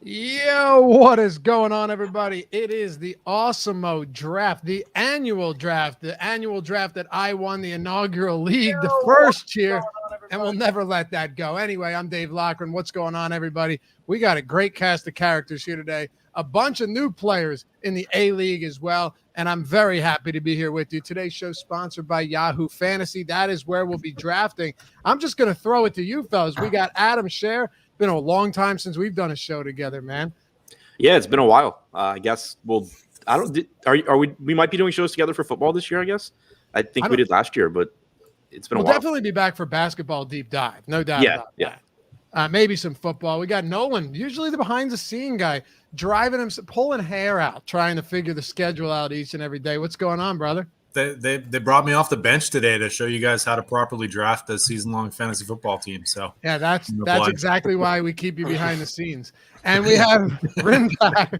Yo, what is going on, everybody? It is the Awesemo draft, the annual draft that I won the inaugural league, the first year, and we'll never let that go. Anyway, I'm Dave Loughran. What's going on, everybody? We got a great cast of characters here today, a bunch of new players in the A-League as well, and I'm very happy to be here with you. Today's show sponsored by Yahoo Fantasy. That is where we'll be drafting. I'm just going to throw it to you, fellas. We got Adam Scherer. Been a long time since we've done a show together, man. Yeah, it's been a while. I guess we might be doing shows together for football this year, I guess. I think we did last year, but it's been a while. We'll definitely be back for basketball deep dive. No doubt about that. Maybe some football. We got Nolan, usually the behind the scene guy, driving him, pulling hair out, trying to figure the schedule out each and every day. What's going on, brother? They brought me off the bench today to show you guys how to properly draft a season-long fantasy football team. So yeah, that's exactly why we keep you behind the scenes. And we have Rinback.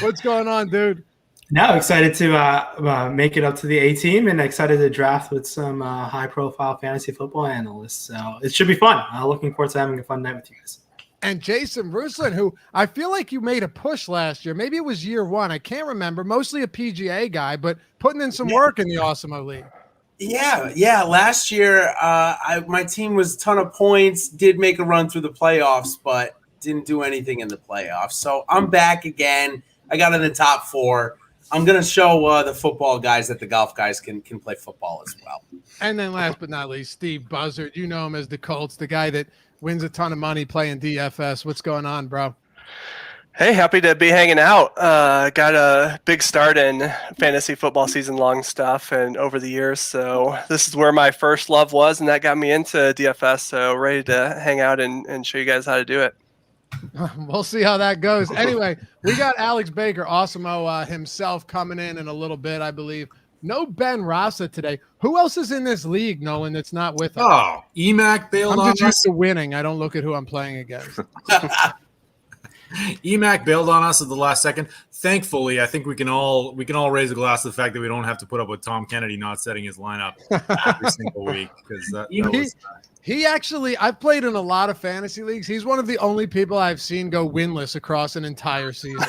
What's going on, dude? No, excited to make it up to the A team and excited to draft with some high-profile fantasy football analysts. So it should be fun. Looking forward to having a fun night with you guys. And Jason Ruslan, who I feel like you made a push last year. Maybe it was year one. I can't remember. Mostly a PGA guy, but putting in some work in the Awesemo League. Yeah. Last year, my team was a ton of points, did make a run through the playoffs, but didn't do anything in the playoffs. So I'm back again. I got in the top 4. I'm going to show the football guys that the golf guys can play football as well. And then last but not least, Steve Buzzard. You know him as the Colts, the guy that wins a ton of money playing DFS. What's going on, bro? Hey, happy to be hanging out. Got a big start in fantasy football season-long stuff and over the years. So this is where my first love was, and that got me into DFS. So ready to hang out and show you guys how to do it. We'll see how that goes. Anyway, we got Alex Baker, Awesemo himself, coming in a little bit, I believe. No Ben Rasa today. Who else is in this league, Nolan, that's not with us? Oh, EMAC bailed on us. I'm just used to winning. I don't look at who I'm playing against. EMAC bailed on us at the last second. Thankfully, I think we can all raise a glass to the fact that we don't have to put up with Tom Kennedy not setting his lineup every single week, because he actually, I've played in a lot of fantasy leagues. He's one of the only people I've seen go winless across an entire season.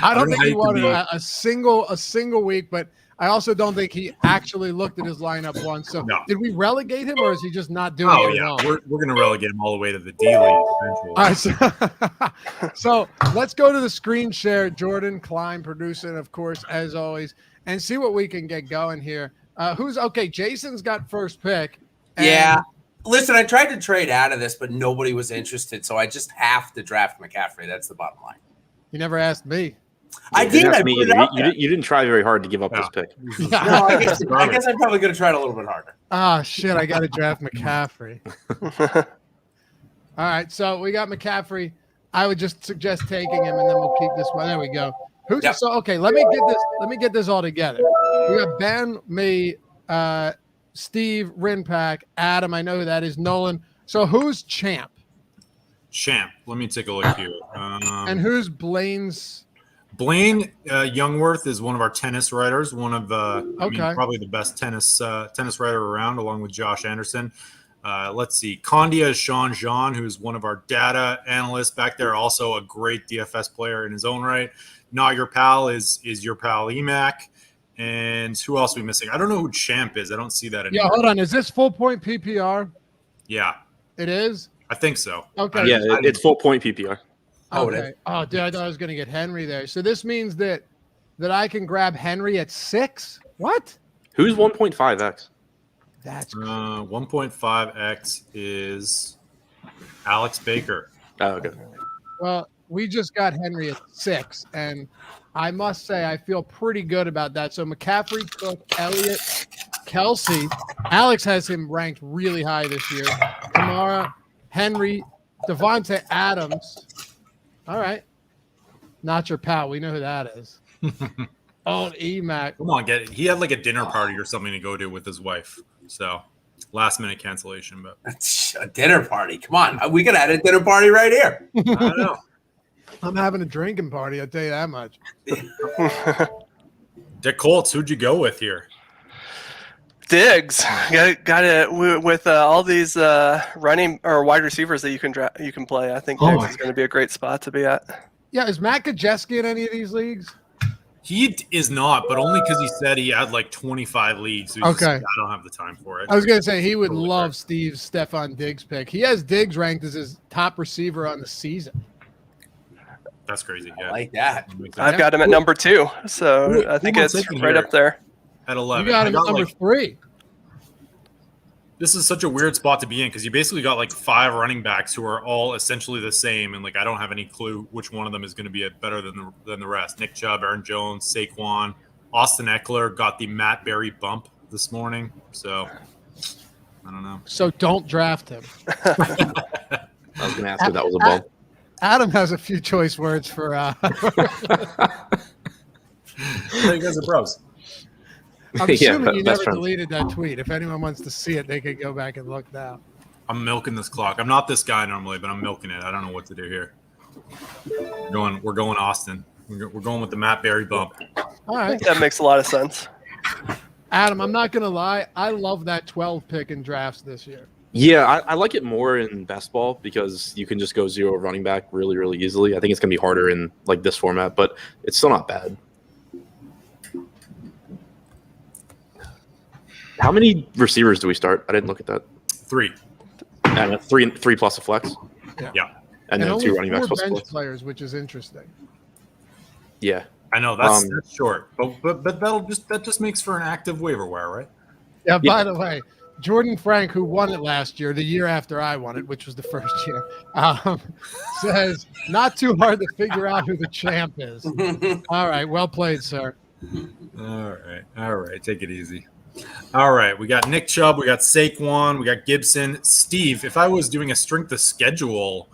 I don't think he won a single week, but I also don't think he actually looked at his lineup once. So Did we relegate him, or is he just not doing it at all? We're going to relegate him all the way to the D League eventually. All right, so let's go to the screen share. Jordan Klein producing, of course, as always, and see what we can get going here. Jason's got first pick. Yeah. Listen, I tried to trade out of this, but nobody was interested, so I just have to draft McCaffrey. That's the bottom line. You never asked me. I did. You didn't try very hard to give up this pick. No, I guess I'm probably going to try it a little bit harder. Ah, shit. I got to draft McCaffrey. All right. So we got McCaffrey. I would just suggest taking him, and then we'll keep this one. There we go. Let me get this all together. We got Ben, me, Steve, Rinpack, Adam. I know who that is. Nolan. So who's champ? Champ. Let me take a look here. And who's Blaine's? Blaine Youngworth is one of our tennis writers, probably the best tennis writer around, along with Josh Anderson. Let's see. Condia is Sean Jean, who's one of our data analysts back there, also a great DFS player in his own right. Not Your Pal is your pal EMAC. And who else are we missing? I don't know who Champ is. I don't see that anymore. Yeah, hold on. Is this full point PPR? Yeah. It is? I think so. Okay. Yeah, it's full point PPR. Okay. Oh, dude, I thought I was going to get Henry there. So this means that I can grab Henry at 6? What? Who's 1.5x? That's 1.5x is Alex Baker. Oh, okay. Well, we just got Henry at 6, and I must say I feel pretty good about that. So McCaffrey, Cook, Elliott, Kelsey. Alex has him ranked really high this year. Kamara, Henry, Devontae Adams. All right. Not Your Pal. We know who that is. Oh, EMAC. Come on, get it. He had like a dinner party or something to go to with his wife. So last minute cancellation, but that's a dinner party. Come on. We could add a dinner party right here. I don't know. I'm having a drinking party, I'll tell you that much. Dick Colts, who'd you go with here? Diggs. Got it with all these running or wide receivers that you can play. I think Diggs is going to be a great spot to be at. Yeah, is Matt Kajeski in any of these leagues? He is not, but only because he said he had like 25 leagues. So I don't have the time for it. I was going to say he would love Steve's Stephon Diggs pick. He has Diggs ranked as his top receiver on the season. That's crazy. Yeah. I like that. I've got him at number 2, so I think it's right up there. At 11. You got him at number 3. This is such a weird spot to be in because you basically got like 5 running backs who are all essentially the same, and like I don't have any clue which one of them is going to be better than the rest. Nick Chubb, Aaron Jones, Saquon, Austin Eckler got the Matt Berry bump this morning, so I don't know. So don't draft him. I was going to ask if that was a bump. Adam has a few choice words for. You guys are bros. I'm assuming you never deleted that tweet. If anyone wants to see it, they could go back and look now. I'm milking this clock. I'm not this guy normally, but I'm milking it. I don't know what to do here. We're going Austin. We're going with the Matt Berry bump. All right. That makes a lot of sense. Adam, I'm not going to lie. I love that 12 pick in drafts this year. Yeah, I like it more in best ball because you can just go 0 running back really, really easily. I think it's going to be harder in like this format, but it's still not bad. How many receivers do we start? I didn't look at that. 3. And 3 plus a flex. Yeah. And then only 2 running backs plus a bench flex. players, which is interesting. Yeah. I know that's short, but that just makes for an active waiver wire, right? Yeah. By the way, Jordan Frank, who won it last year, the year after I won it, which was the first year, says not too hard to figure out who the champ is. All right, well played, sir. All right. Take it easy. All right, we got Nick Chubb, we got Saquon, we got Gibson. Steve, if I was doing a strength of schedule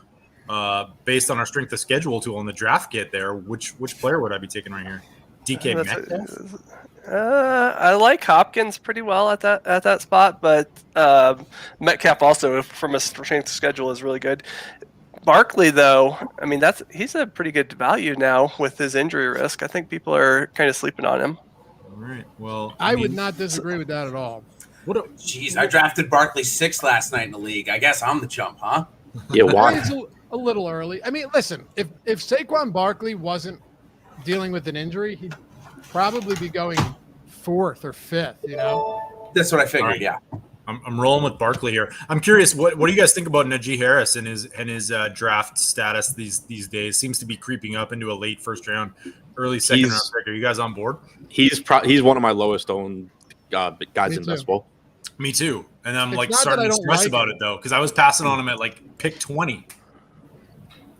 based on our strength of schedule tool in the draft kit there, which player would I be taking right here? DK Metcalf? I like Hopkins pretty well at that spot, but Metcalf also from a strength of schedule is really good. Barkley, though, I mean he's a pretty good value now with his injury risk. I think people are kind of sleeping on him. All right. Well, I would not disagree with that at all. Jeez, I drafted Barkley 6 last night in the league. I guess I'm the chump, huh? Yeah, why? It's a little early. I mean, listen, if Saquon Barkley wasn't dealing with an injury, he'd probably be going 4th or 5th, you know? That's what I figured, right. yeah. I'm rolling with Barkley here. I'm curious, what do you guys think about Najee Harris and his draft status these days? Seems to be creeping up into a late first round, early second round pick. Are you guys on board? He's one of my lowest owned guys in best ball. Me too. And I'm It's like not starting that I to don't stress like about him. it though, because I was passing on him at like pick 20.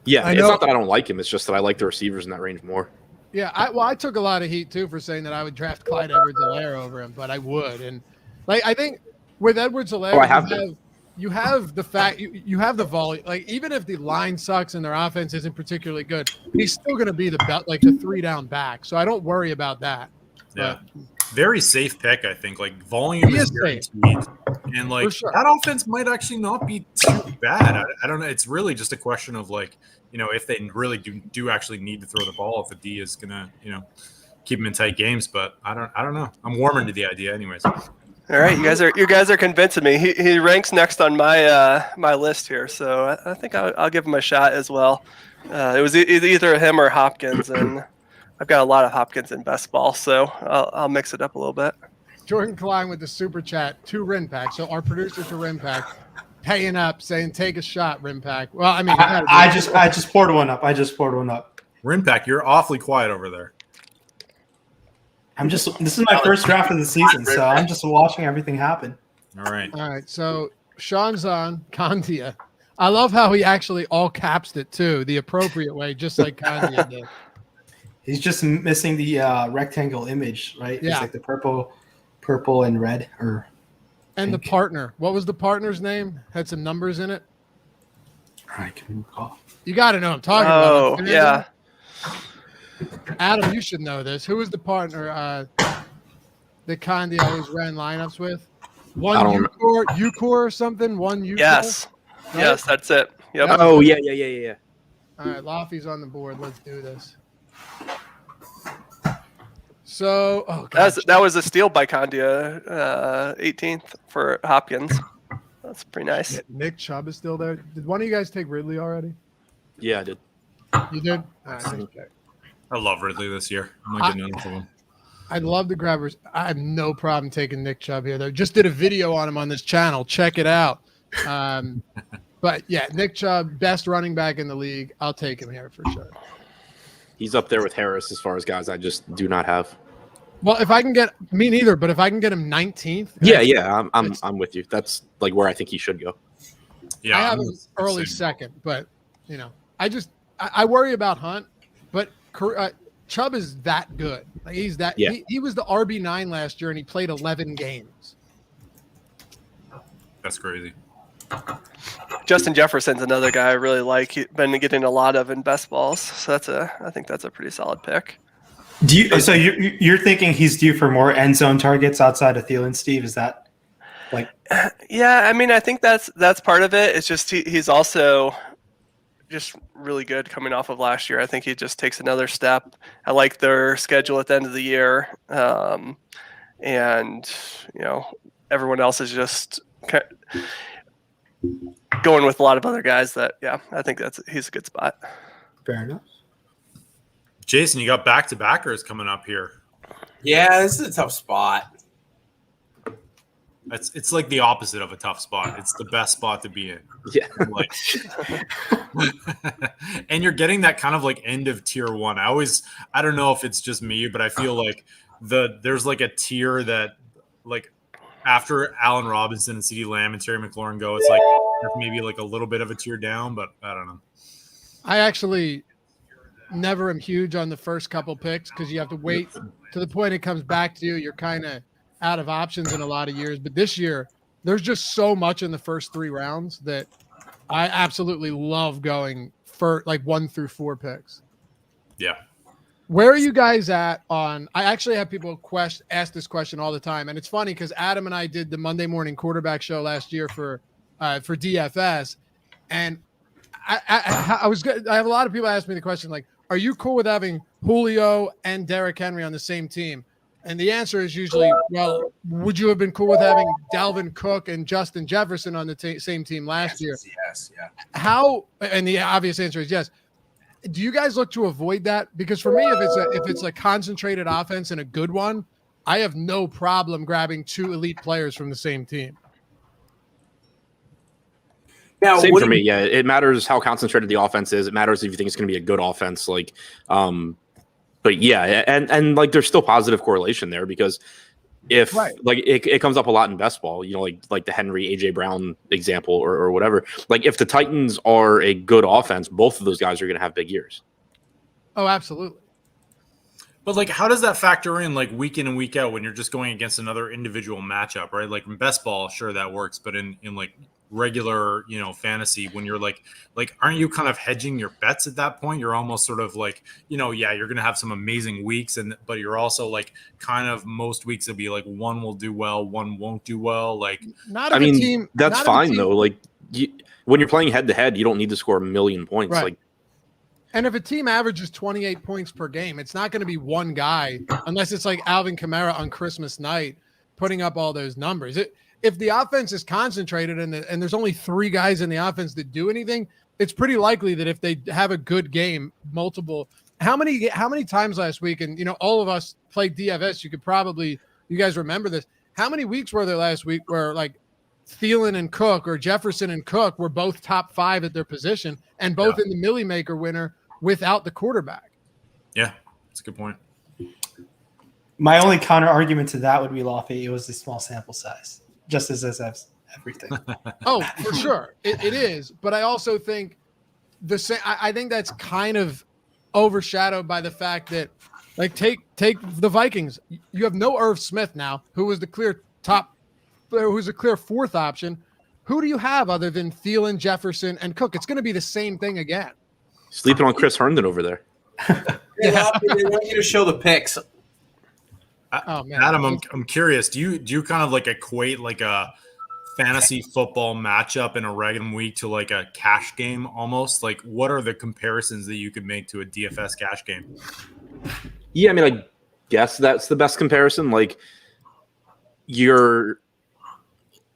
Yeah, it's know. not that I don't like him. It's just that I like the receivers in that range more. Yeah, I took a lot of heat too for saying that I would draft Clyde Edwards-Helaire over him, but I would. And like I think with Edwards-Helaire, you have the fact you have the volume. Like even if the line sucks and their offense isn't particularly good, he's still going to be the 3-down back. So I don't worry about that. Yeah. Very safe pick, I think. Like volume is guaranteed. And like that offense might actually not be too bad. I don't know. It's really just a question of like, if they really do actually need to throw the ball, if the D is gonna, keep them in tight games. But I don't know. I'm warming to the idea anyways. All right, you guys are convincing me. He ranks next on my list here, so I think I'll give him a shot as well. It was either him or Hopkins, and I've got a lot of Hopkins in best ball, so I'll mix it up a little bit. Jordan Klein with the super chat to Rinpack. So our producer to Rinpack paying up, saying take a shot, Rinpack. Well, I mean, I just poured one up. Rinpack, you're awfully quiet over there. This is my first draft of the season, so I'm just watching everything happen. All right. So Sean's on Kandia. I love how he actually all caps it too, the appropriate way, just like Kandia did. He's just missing the rectangle image, right? Yeah. It's like the purple and red, or and pink. The partner. What was the partner's name? Had some numbers in it. I can recall. You got to know what I'm talking about. Oh, yeah. Adam, you should know this. Who was the partner that Kandia always ran lineups with? One Ucore or something? One Ucore? Yes. Right? Yes, that's it. Yep. Oh, yeah. All right, Laffy's on the board. Let's do this. So, gosh. That was a steal by Condia, 18th for Hopkins. That's pretty nice. Yeah, Nick Chubb is still there. Did one of you guys take Ridley already? Yeah, I did. You did? All right, okay. I love Ridley this year. I'm not getting enough of him. I'd love the grabbers. I have no problem taking Nick Chubb here, though. Just did a video on him on this channel. Check it out. But yeah, Nick Chubb, best running back in the league. I'll take him here for sure. He's up there with Harris as far as guys I just do not have. Well, if I can get me neither, but if I can get him 19th, I'm with you. That's like where I think he should go. Yeah, I have him early second, but I worry about Hunt, but Chubb is that good. Like he's that. Yeah. He was the RB9 last year, and he played 11 games. That's crazy. Justin Jefferson's another guy I really like. He's been getting a lot of in best balls, so I think that's a pretty solid pick. So you're thinking he's due for more end zone targets outside of Thielen, Steve? Is that like? Yeah, I mean, I think that's part of it. It's just he's also just really good coming off of last year. I think he just takes another step. I like their schedule at the end of the year, and everyone else is just going with a lot of other guys. I think he's a good spot. Fair enough. Jason, you got back-to-backers coming up here. Yeah, this is a tough spot. It's like the opposite of a tough spot. It's the best spot to be in. Yeah. Like, and you're getting that kind of like end of tier one. I don't know if it's just me, but I feel like there's like a tier that like after Allen Robinson and CeeDee Lamb and Terry McLaurin go, it's like maybe like a little bit of a tier down, but I don't know. I actually never am huge on the first couple picks because you have to wait to the point it comes back to you. You're kind of out of options in a lot of years. But this year, there's just so much in the first 3 rounds that I absolutely love going for like 1 through 4 picks. Yeah. Where are you guys at on – I actually have people ask this question all the time. And it's funny because Adam and I did the Monday morning quarterback show last year for DFS. And I have a lot of people ask me the question, like, are you cool with having Julio and Derrick Henry on the same team? And the answer is usually, well, would you have been cool with having Dalvin Cook and Justin Jefferson on the same team last year? Yes, yeah. How? And the obvious answer is yes. Do you guys look to avoid that? Because for me, if it's a concentrated offense and a good one, I have no problem grabbing 2 elite players from the same team. Now, Same for me. Yeah, it matters how concentrated the offense is. It matters if you think it's going to be a good offense. Like, but yeah, and like there's still positive correlation there because if like it comes up a lot in best ball, like the Henry AJ Brown example or whatever. Like if the Titans are a good offense, both of those guys are going to have big years. Oh, absolutely. But like, how does that factor in like week in and week out when you're just going against another individual matchup, right? Like in best ball, sure that works, but in like regular fantasy, when you're like aren't you kind of hedging your bets at that point? You're almost sort of like you're gonna have some amazing weeks, but you're also like kind of most weeks will be like one will do well, one won't do well. Like that's fine though. Like when you're playing head to head, you don't need to score 1 million points. Right. Like, and if a team averages 28 points per game, it's not going to be one guy unless it's like Alvin Kamara on Christmas night putting up all those numbers. If the offense is concentrated and there's only 3 guys in the offense that do anything, it's pretty likely that if they have a good game, multiple. How many times last week, and all of us played DFS, you guys remember this. How many weeks were there last week where like Thielen and Cook or Jefferson and Cook were both top 5 at their position and both in the Millie Maker winner without the quarterback? Yeah, that's a good point. My only counter argument to that would be Lofty. It was the small sample size. Just as everything. Oh, for sure. It is. But I also think I think that's kind of overshadowed by the fact that, like, take the Vikings. You have no Irv Smith now, who's a clear 4th option. Who do you have other than Thielen, Jefferson, and Cook? It's going to be the same thing again. sleeping on Chris Herndon over there. They want you to show the picks. Oh, man. Adam, I'm curious. Do you kind of like equate like a fantasy football matchup in a random week to like a cash game almost? Like, what are the comparisons that you could make to a DFS cash game? Yeah, I mean, like guess that's the best comparison. Like you're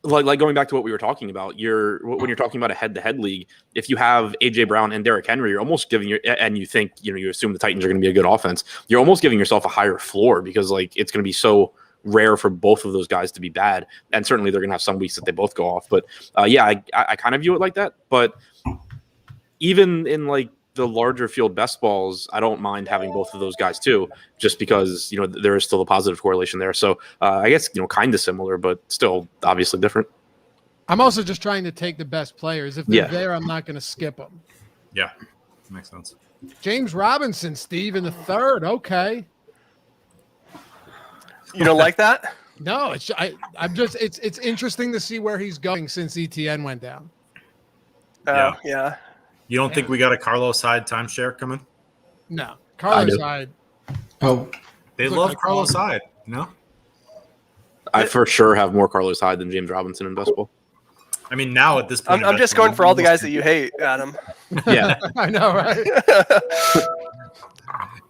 like going back to what we were talking about. When you're talking about a head-to-head league, if you have AJ Brown and Derrick Henry, you're almost giving and you think you assume the Titans are going to be a good offense. You're almost giving yourself a higher floor because like it's going to be so rare for both of those guys to be bad, and certainly they're going to have some weeks that they both go off. But I kind of view it like that. But even in like the larger field best balls, I don't mind having both of those guys too, just because there is still a positive correlation there. So I guess kind of similar, but still obviously different. I'm also just trying to take the best players. If they're there, I'm not going to skip them. Yeah, makes sense. James Robinson, Steve, in the third. Okay. You don't like that? No, it's interesting to see where he's going since ETN went down. Oh, yeah. You don't think we got a Carlos Hyde timeshare coming? No. Carlos Hyde. Oh. They love Carlos Hyde, no? I for sure have more Carlos Hyde than James Robinson in best ball. I mean, now at this point, I'm just going for all the guys that you hate, Adam. Yeah. I know, right?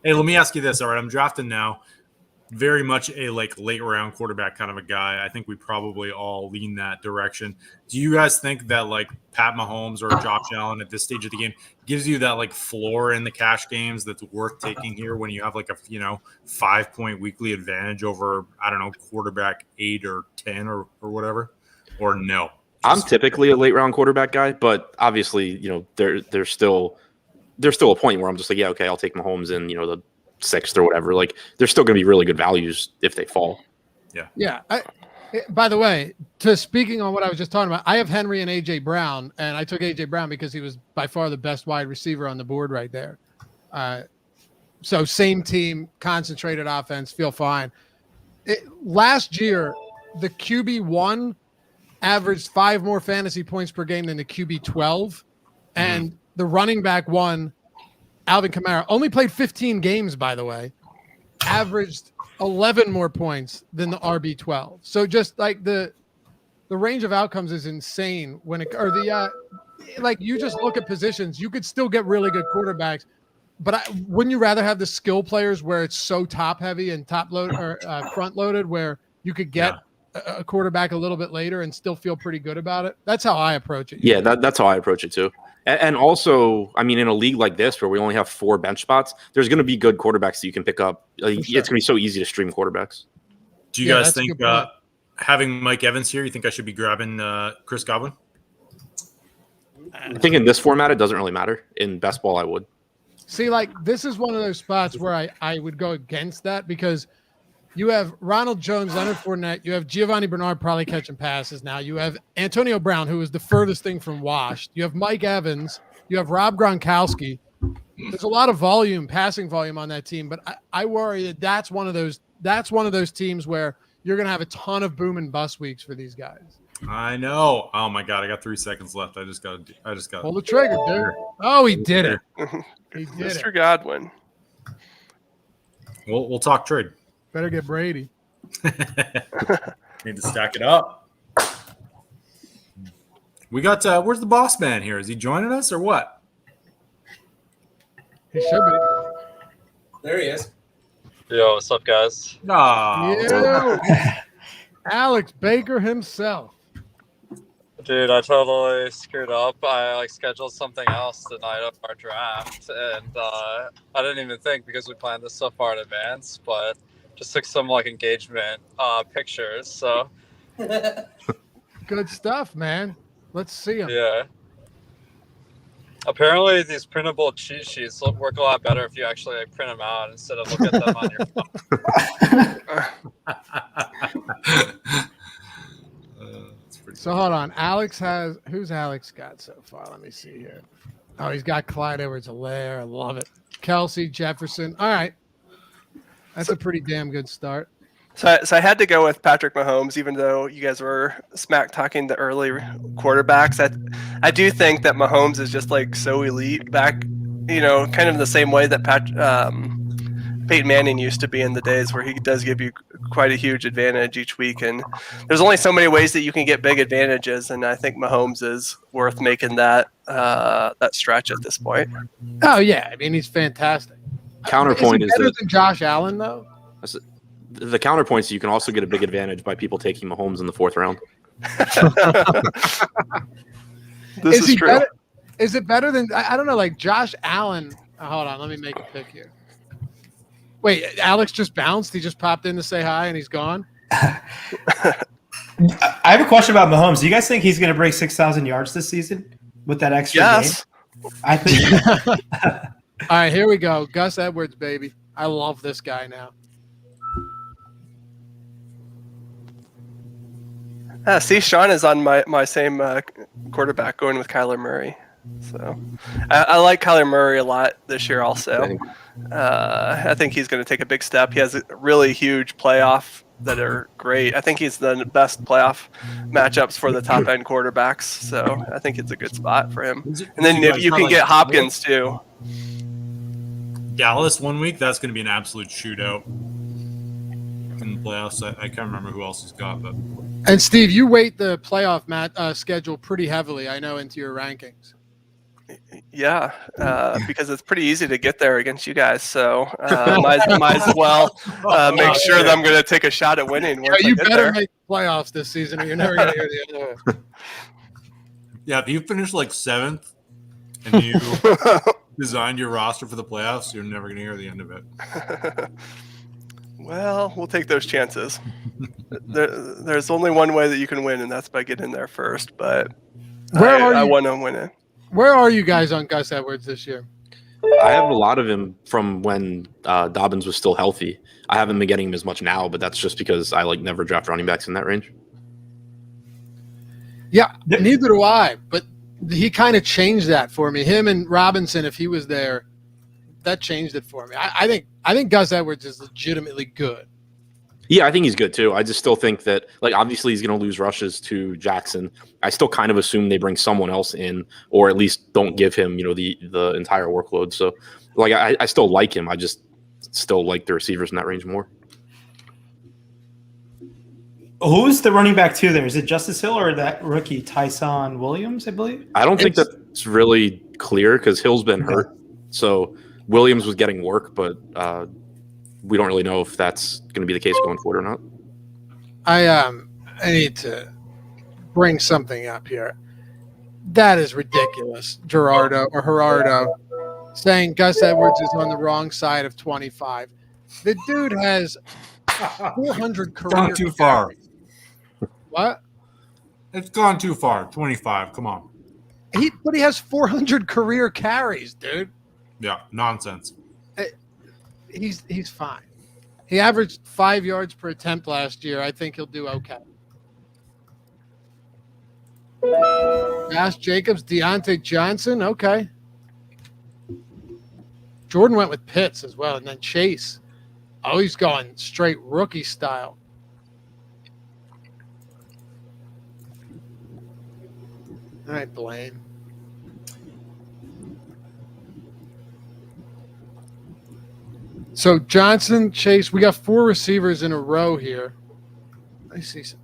Hey, let me ask you this. All right, I'm drafting now. Very much a late round quarterback kind of a guy. I think we probably all lean that direction. Do you guys think that Pat Mahomes or Josh Allen at this stage of the game gives you that floor in the cash games that's worth taking here when you have a 5-point weekly advantage over, I don't know, quarterback 8 or 10 or whatever? Or no? I'm typically a late round quarterback guy, but obviously, there's still a point where I'm just like, yeah, okay, I'll take Mahomes in, the 6th or whatever. There's still going to be really good values if they fall. Yeah. By the way, speaking on what I was just talking about, I have Henry and AJ Brown, and I took AJ Brown because he was by far the best wide receiver on the board right there. So same team, concentrated offense, feel fine. Last year, the QB1 averaged 5 more fantasy points per game than the QB12, and the running back 1, Alvin Kamara, only played 15 games, by the way, averaged 11 more points than the RB12. So just the range of outcomes is insane you just look at positions, you could still get really good quarterbacks, but wouldn't you rather have the skill players where it's so top heavy and top load or front loaded where you could get a quarterback a little bit later and still feel pretty good about it? That's how I approach it. Yeah, that's how I approach it too. And also, I mean, in a league like this where we only have 4 bench spots, there's going to be good quarterbacks that you can pick up. It's going to be so easy to stream quarterbacks. Do you guys think having Mike Evans here, you think I should be grabbing Chris Godwin? I think in this format, it doesn't really matter. In best ball, I would. See, this is one of those spots where I would go against that because you have Ronald Jones, Leonard Fournette. You have Giovanni Bernard probably catching passes now. You have Antonio Brown, who is the furthest thing from washed. You have Mike Evans. You have Rob Gronkowski. There's a lot of passing volume on that team, but I worry that that's one of those teams where you're going to have a ton of boom and bust weeks for these guys. I know. Oh my God, I got 3 seconds left. I just got pull the trigger, dude. Oh, he did it. He did Mr. it. Godwin. We'll talk trade. Better get Brady. Need to stack it up. We got where's the boss man here? Is he joining us or what? He should be. There he is. Yo, what's up, guys? Alex Baker himself. Dude, I totally screwed up. I scheduled something else the night of our draft, and I didn't even think because we planned this so far in advance, but just took some engagement pictures. So good stuff, man. Let's see them. Yeah. Apparently, these printable cheat sheets work a lot better if you actually print them out instead of look at them on your phone. So hold on. Who's Alex got so far? Let me see here. Oh, he's got Clyde Edwards-Helaire. I love it. Kelsey, Jefferson. All right. That's a pretty damn good start. So I had to go with Patrick Mahomes, even though you guys were smack talking the early quarterbacks. I do think that Mahomes is just so elite back, kind of the same way that Peyton Manning used to be in the days where he does give you quite a huge advantage each week. And there's only so many ways that you can get big advantages. And I think Mahomes is worth making that stretch at this point. Oh, yeah. I mean, he's fantastic. Counterpoint is he better than Josh Allen, though? The counterpoints, you can also get a big advantage by people taking Mahomes in the 4th round. This is true. Better, is it better than I don't know, like Josh Allen? Hold on, let me make a pick here. Wait, Alex just bounced. He just popped in to say hi, and he's gone. I have a question about Mahomes. Do you guys think he's going to break 6,000 yards this season with that extra game? I think. All right, here we go. Gus Edwards, baby. I love this guy now. See, Sean is on my same quarterback, going with Kyler Murray. So I like Kyler Murray a lot this year also. I think he's going to take a big step. He has a really huge playoff that are great. I think he's the best playoff matchups for the top end quarterbacks. So I think it's a good spot for him. And then if you can get Hopkins too. Dallas 1 week, that's going to be an absolute shootout in the playoffs. I can't remember who else he's got, but. And Steve, you weight the playoff schedule pretty heavily, I know, into your rankings. Yeah, because it's pretty easy to get there against you guys. So might as well make sure that I'm going to take a shot at winning. Yeah, you better make the playoffs this season, or you're never going to hear the end of it. Yeah, if you finish like 7th and you designed your roster for the playoffs, you're never going to hear the end of it. Well, we'll take those chances. There's only one way that you can win, and that's by getting there first. But I want to win it. Where are you guys on Gus Edwards this year? I have a lot of him from when Dobbins was still healthy. I haven't been getting him as much now, but that's just because I never draft running backs in that range. Yeah, neither do I. But he kind of changed that for me. Him and Robinson, if he was there, that changed it for me. I think Gus Edwards is legitimately good. Yeah, I think he's good too. I just still think that, obviously he's going to lose rushes to Jackson. I still kind of assume they bring someone else in, or at least don't give him, the entire workload. So, I still like him. I just still like the receivers in that range more. Who's the running back two there? Is it Justice Hill or that rookie Tyson Williams, I believe? I don't think that's really clear because Hill's been hurt. So Williams was getting work, but we don't really know if that's going to be the case going forward or not. I need to bring something up here. That is ridiculous, Gerardo saying Gus Edwards is on the wrong side of 25. The dude has 400 career. Gone too far. What? It's gone too far. 25. Come on. But he has 400 career carries, dude. Yeah, nonsense. He's fine. He averaged 5 yards per attempt last year. I think he'll do okay. Josh Jacobs, Deontay Johnson, okay. Jordan went with Pitts as well, and then Chase. Oh, he's going straight rookie style. All right, Blaine. So Johnson, Chase, we got 4 receivers in a row here. I see some.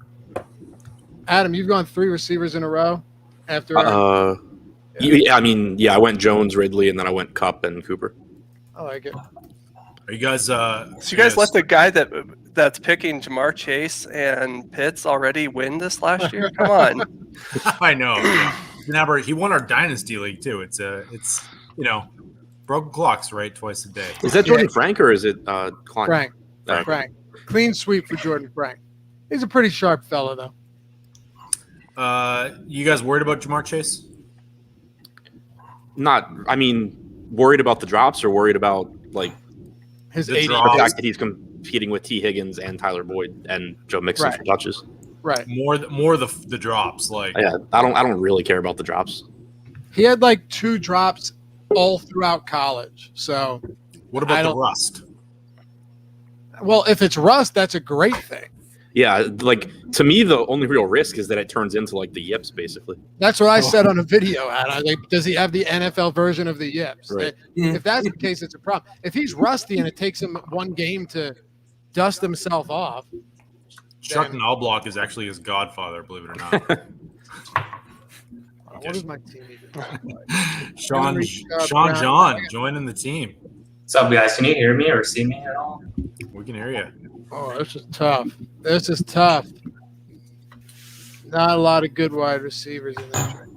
Adam, you've gone 3 receivers in a row after. I went Jones, Ridley, and then I went Kupp and Cooper. I like it. Are you guys? So you guys let the guy that's picking Jamar Chase and Pitts already win this last year? Come on. I know. Yeah. He won our dynasty league too. It's broken clocks, right? Twice a day. Is that Jordan Frank or is it Klein? Frank. Clean sweep for Jordan Frank. He's a pretty sharp fella, though. You guys worried about Jamar Chase? Worried about the drops or worried about his the fact that he's competing with T. Higgins and Tyler Boyd and Joe Mixon for touches. Right. More the drops. I don't really care about the drops. He had 2 drops all throughout college. So what about the rust? Well, if it's rust, that's a great thing. Yeah, to me, the only real risk is that it turns into the yips, basically. That's what I said on a video. Does he have the NFL version of the yips? Right. If that's the case, it's a problem. If he's rusty and it takes him 1 game to dust himself off. Chuck Knobloch is actually his godfather, believe it or not. What is my team even? Sean John joining the team. What's up, guys? Can you hear me or see me at all? We can hear you. Oh, this is tough. This is tough. Not a lot of good wide receivers in this trade.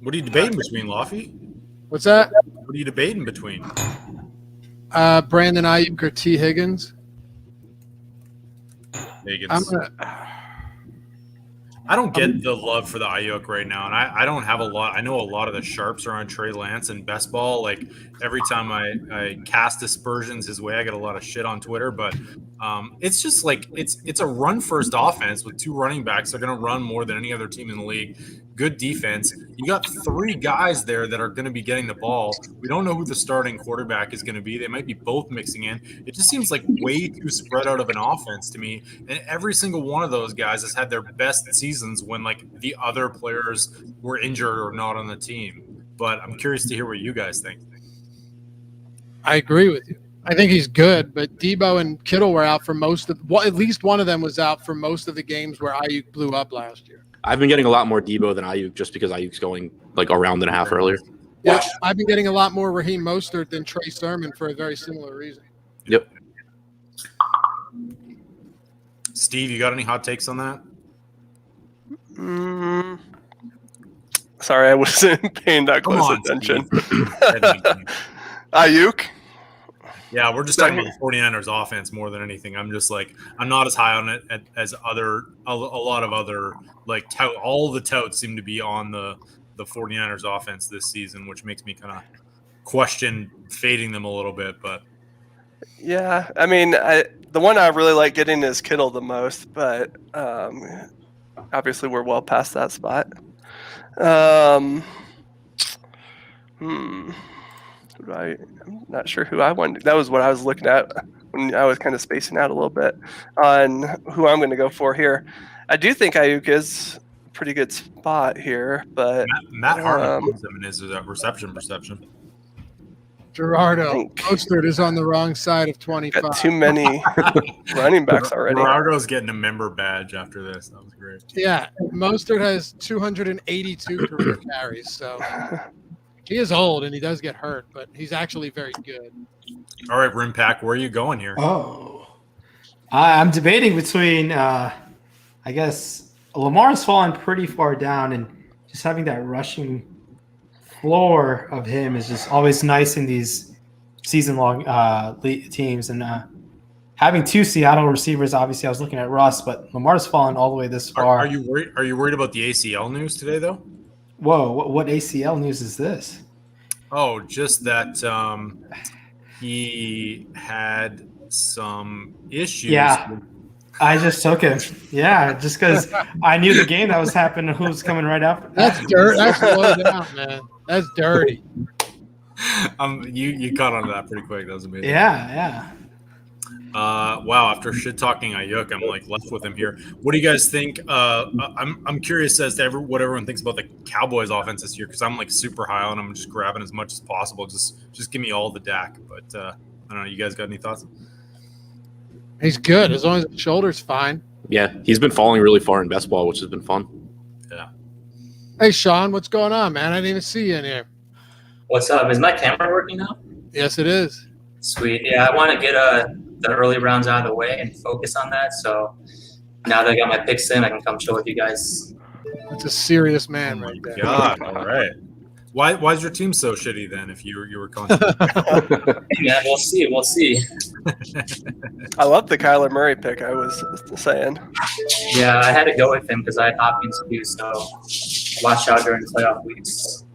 What are you debating between, Laffy? What's that? What are you debating between? Brandon Ayuk or T. Higgins? Higgins. I don't get the love for the Ayuk right now, and I don't have a lot. I know a lot of the sharps are on Trey Lance and best ball. Like every time I cast aspersions his way, I get a lot of shit on Twitter. But it's just like it's a run first offense with 2 running backs. They're going to run more than any other team in the league. Good defense. You got 3 guys there that are going to be getting the ball. We don't know who the starting quarterback is going to be. They might be both mixing in. It just seems like way too spread out of an offense to me. And every single one of those guys has had their best seasons when like the other players were injured or not on the team. But I'm curious to hear what you guys think. I agree with you. I think he's good, but Debo and Kittle were out for most of – well, at least one of them was out for most of the games where Ayuk blew up last year. I've been getting a lot more Debo than Ayuk just because Ayuk's going like a round and a half earlier. Yeah, I've been getting a lot more Raheem Mostert than Trey Sermon for a very similar reason. Yep. Steve, you got any hot takes on that? Sorry, I wasn't paying that close attention. Ayuk? Yeah, we're just talking about the 49ers offense more than anything. I'm just like, I'm not as high on it as a lot of other, like, all the touts seem to be on the 49ers offense this season, which makes me kind of question fading them a little bit. But yeah, I mean, the one I really like getting is Kittle the most, but obviously we're well past that spot. I'm not sure who I wanted. That was what I was looking at when I was kind of spacing out a little bit on who I'm going to go for here. I do think Ayuk is a pretty good spot here, but Matt Harmon puts him in his reception perception. Gerardo Mostert is on the wrong side of 25. Got too many running backs already. Gerardo's getting a member badge after this. That was great. Yeah, Mostert has 282 career carries, so he is old and he does get hurt, but he's actually very good. All right, Rimpack, where are you going here? Oh, I'm debating between, I guess, Lamar's fallen pretty far down, and just having that rushing floor of him is just always nice in these season-long teams. And having 2 Seattle receivers, obviously, I was looking at Russ, but Lamar's fallen all the way this far. Are you worried about the ACL news today, though? Whoa, what ACL news is this? Oh, just that he had some issues. Yeah, I just took him. Yeah, just because I knew the game that was happening, who was coming right after. That's dirt. That's low down, man. That's dirty. You caught on to that pretty quick. That was amazing. Yeah. Wow. After shit talking Ayuk, I'm like left with him here. What do you guys think? I'm curious as to what everyone thinks about the Cowboys offense this year, because I'm like super high on them. I'm just grabbing as much as possible. Just give me all the Dak. But I don't know. You guys got any thoughts? He's good as long as his shoulder's fine. Yeah, he's been falling really far in best ball, which has been fun. Yeah. Hey, Sean, what's going on, man? I didn't even see you in here. What's up? Is my camera working now? Yes, it is. Sweet. Yeah, I want to get the early rounds out of the way and focus on that. So now that I got my picks in, I can come chill with you guys. That's a serious man right there. God, all right. Why is your team so shitty then? If you were constant. Hey man, we'll see. I love the Kyler Murray pick. I was saying. Yeah, I had to go with him because I had Hopkins too. So watch out during playoff weeks.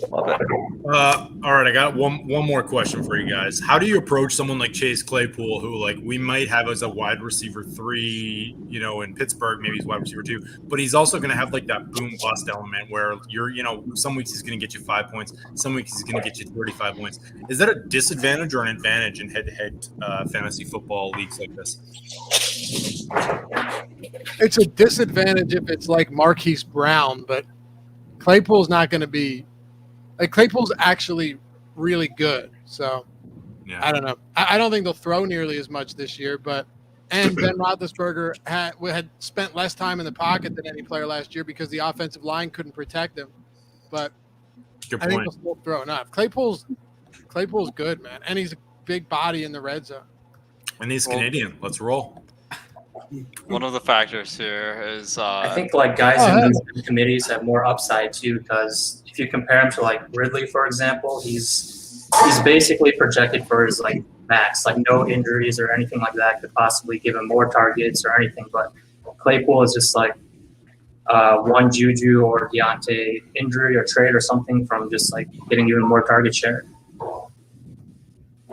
Love it. All right, I got one more question for you guys. How do you approach someone like Chase Claypool, who like we might have as a wide receiver 3, in Pittsburgh, maybe he's wide receiver 2, but he's also going to have like that boom bust element where some weeks he's going to get you 5 points, some weeks he's going to get you 35 points. Is that a disadvantage or an advantage in head-to-head fantasy football leagues like this? It's a disadvantage if it's like Marquise Brown, but Claypool's not going to be like Claypool's actually really good. So yeah. I don't know. I don't think they'll throw nearly as much this year, and Ben Roethlisberger had spent less time in the pocket than any player last year because the offensive line couldn't protect him. But Good I think point. they'll still throw enough. Claypool's good, man, and he's a big body in the red zone. And he's Canadian. Let's roll. One of the factors here is I think like guys in the committees have more upside too, because if you compare him to like Ridley, for example, he's basically projected for his like max, like no injuries or anything like that could possibly give him more targets or anything. But Claypool is just like one Juju or Deontay injury or trade or something from just like getting even more target share.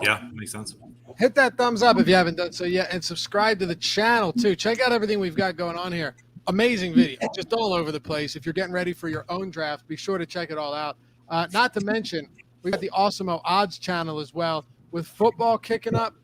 Yeah, makes sense. Hit that thumbs up if you haven't done so yet, and subscribe to the channel too. Check out everything we've got going on here. Amazing video, just all over the place. If you're getting ready for your own draft, be sure to check it all out. Not to mention, we've got the Awesemo Odds channel as well, with football kicking up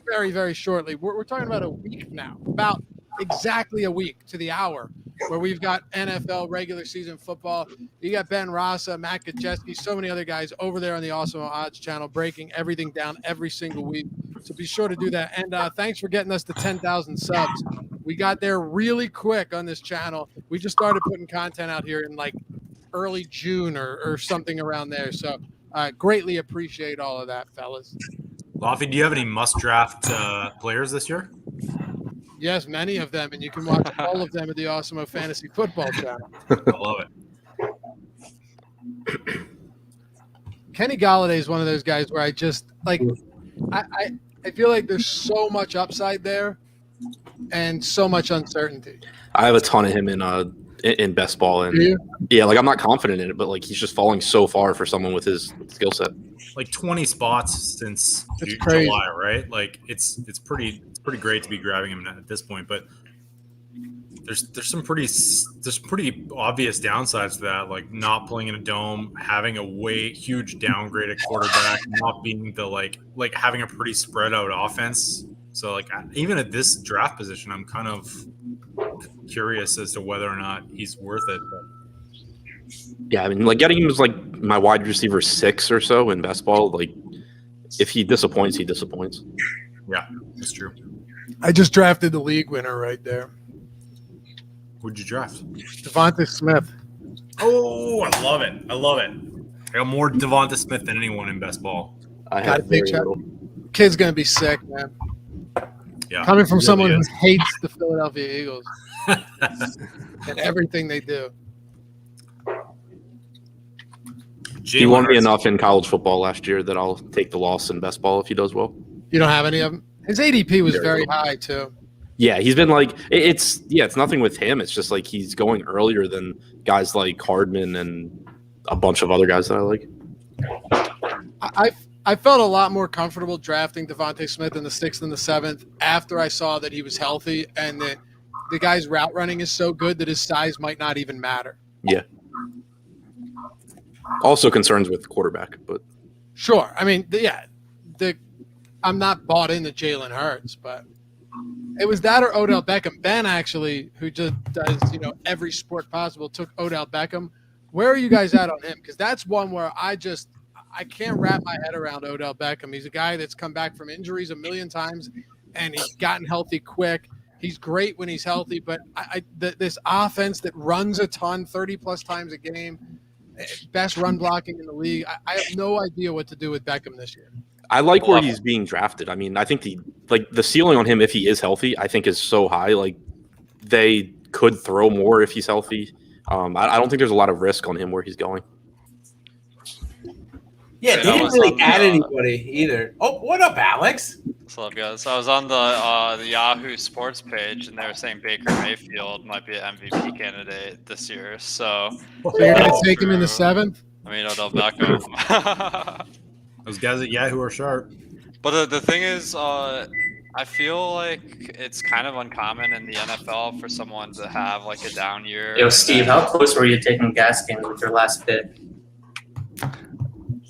very, very shortly. We're talking about a week now, about exactly a week to the hour, where we've got NFL regular season football. You got Ben Rasa, Matt Kajeski, so many other guys over there on the Awesemo Odds channel, breaking everything down every single week. So be sure to do that. And thanks for getting us to 10,000 subs. We got there really quick on this channel. We just started putting content out here in like early June or something around there. So greatly appreciate all of that, fellas. Laffy, do you have any must-draft players this year? Yes, many of them, and you can watch all of them at the Awesemo Fantasy Football channel. I love it. Kenny Galladay is one of those guys where I just like I feel like there's so much upside there and so much uncertainty. I have a ton of him in best ball, and yeah, like I'm not confident in it, but like he's just falling so far for someone with his skill set. Like 20 spots since crazy. July, right? Like it's pretty great to be grabbing him at this point, but there's some pretty obvious downsides to that, like not playing in a dome, having a huge downgrade at quarterback, not being the like having a pretty spread out offense. So like even at this draft position, I'm kind of curious as to whether or not he's worth it. But yeah, I mean, like getting him as like my wide receiver 6 or so in best ball. Like if he disappoints, he disappoints. Yeah, that's true. I just drafted the league winner right there. Who'd you draft? Devonta Smith. Oh, I love it. I got more Devonta Smith than anyone in best ball. I had very little. Kid's gonna be sick, man. Yeah, coming from really someone is. who hates the Philadelphia Eagles and everything they do. He won me enough in college football last year that I'll take the loss in best ball if he does well. You don't have any of them? His ADP was very high too. Yeah, he's been like it's nothing with him. It's just like he's going earlier than guys like Hardman and a bunch of other guys that I like. I felt a lot more comfortable drafting Devonta Smith in the 6th and the 7th after I saw that he was healthy and that the guy's route running is so good that his size might not even matter. Yeah. Also concerns with quarterback, but sure. I mean, I'm not bought into Jalen Hurts, but it was that or Odell Beckham. Ben actually, who just does every sport possible, took Odell Beckham. Where are you guys at on him? Because that's one where I can't wrap my head around Odell Beckham. He's a guy that's come back from injuries a million times, and he's gotten healthy quick. He's great when he's healthy, but this offense that runs a ton, 30-plus times a game, best run blocking in the league, I have no idea what to do with Beckham this year. I like where he's being drafted. I mean, I think the ceiling on him, if he is healthy, I think is so high. Like they could throw more if he's healthy. I don't think there's a lot of risk on him where he's going. Yeah, they didn't really add anybody either. Oh, what up, Alex? What's up, guys? I was on the Yahoo Sports page, and they were saying Baker Mayfield might be an MVP candidate this year. So you're going to take him in the 7th? I mean, Odell Beckham. Those guys at Yahoo are sharp. But the thing is, I feel like it's kind of uncommon in the NFL for someone to have like a down year. Yo, Steve, how close were you taking Gaskin with your last pick?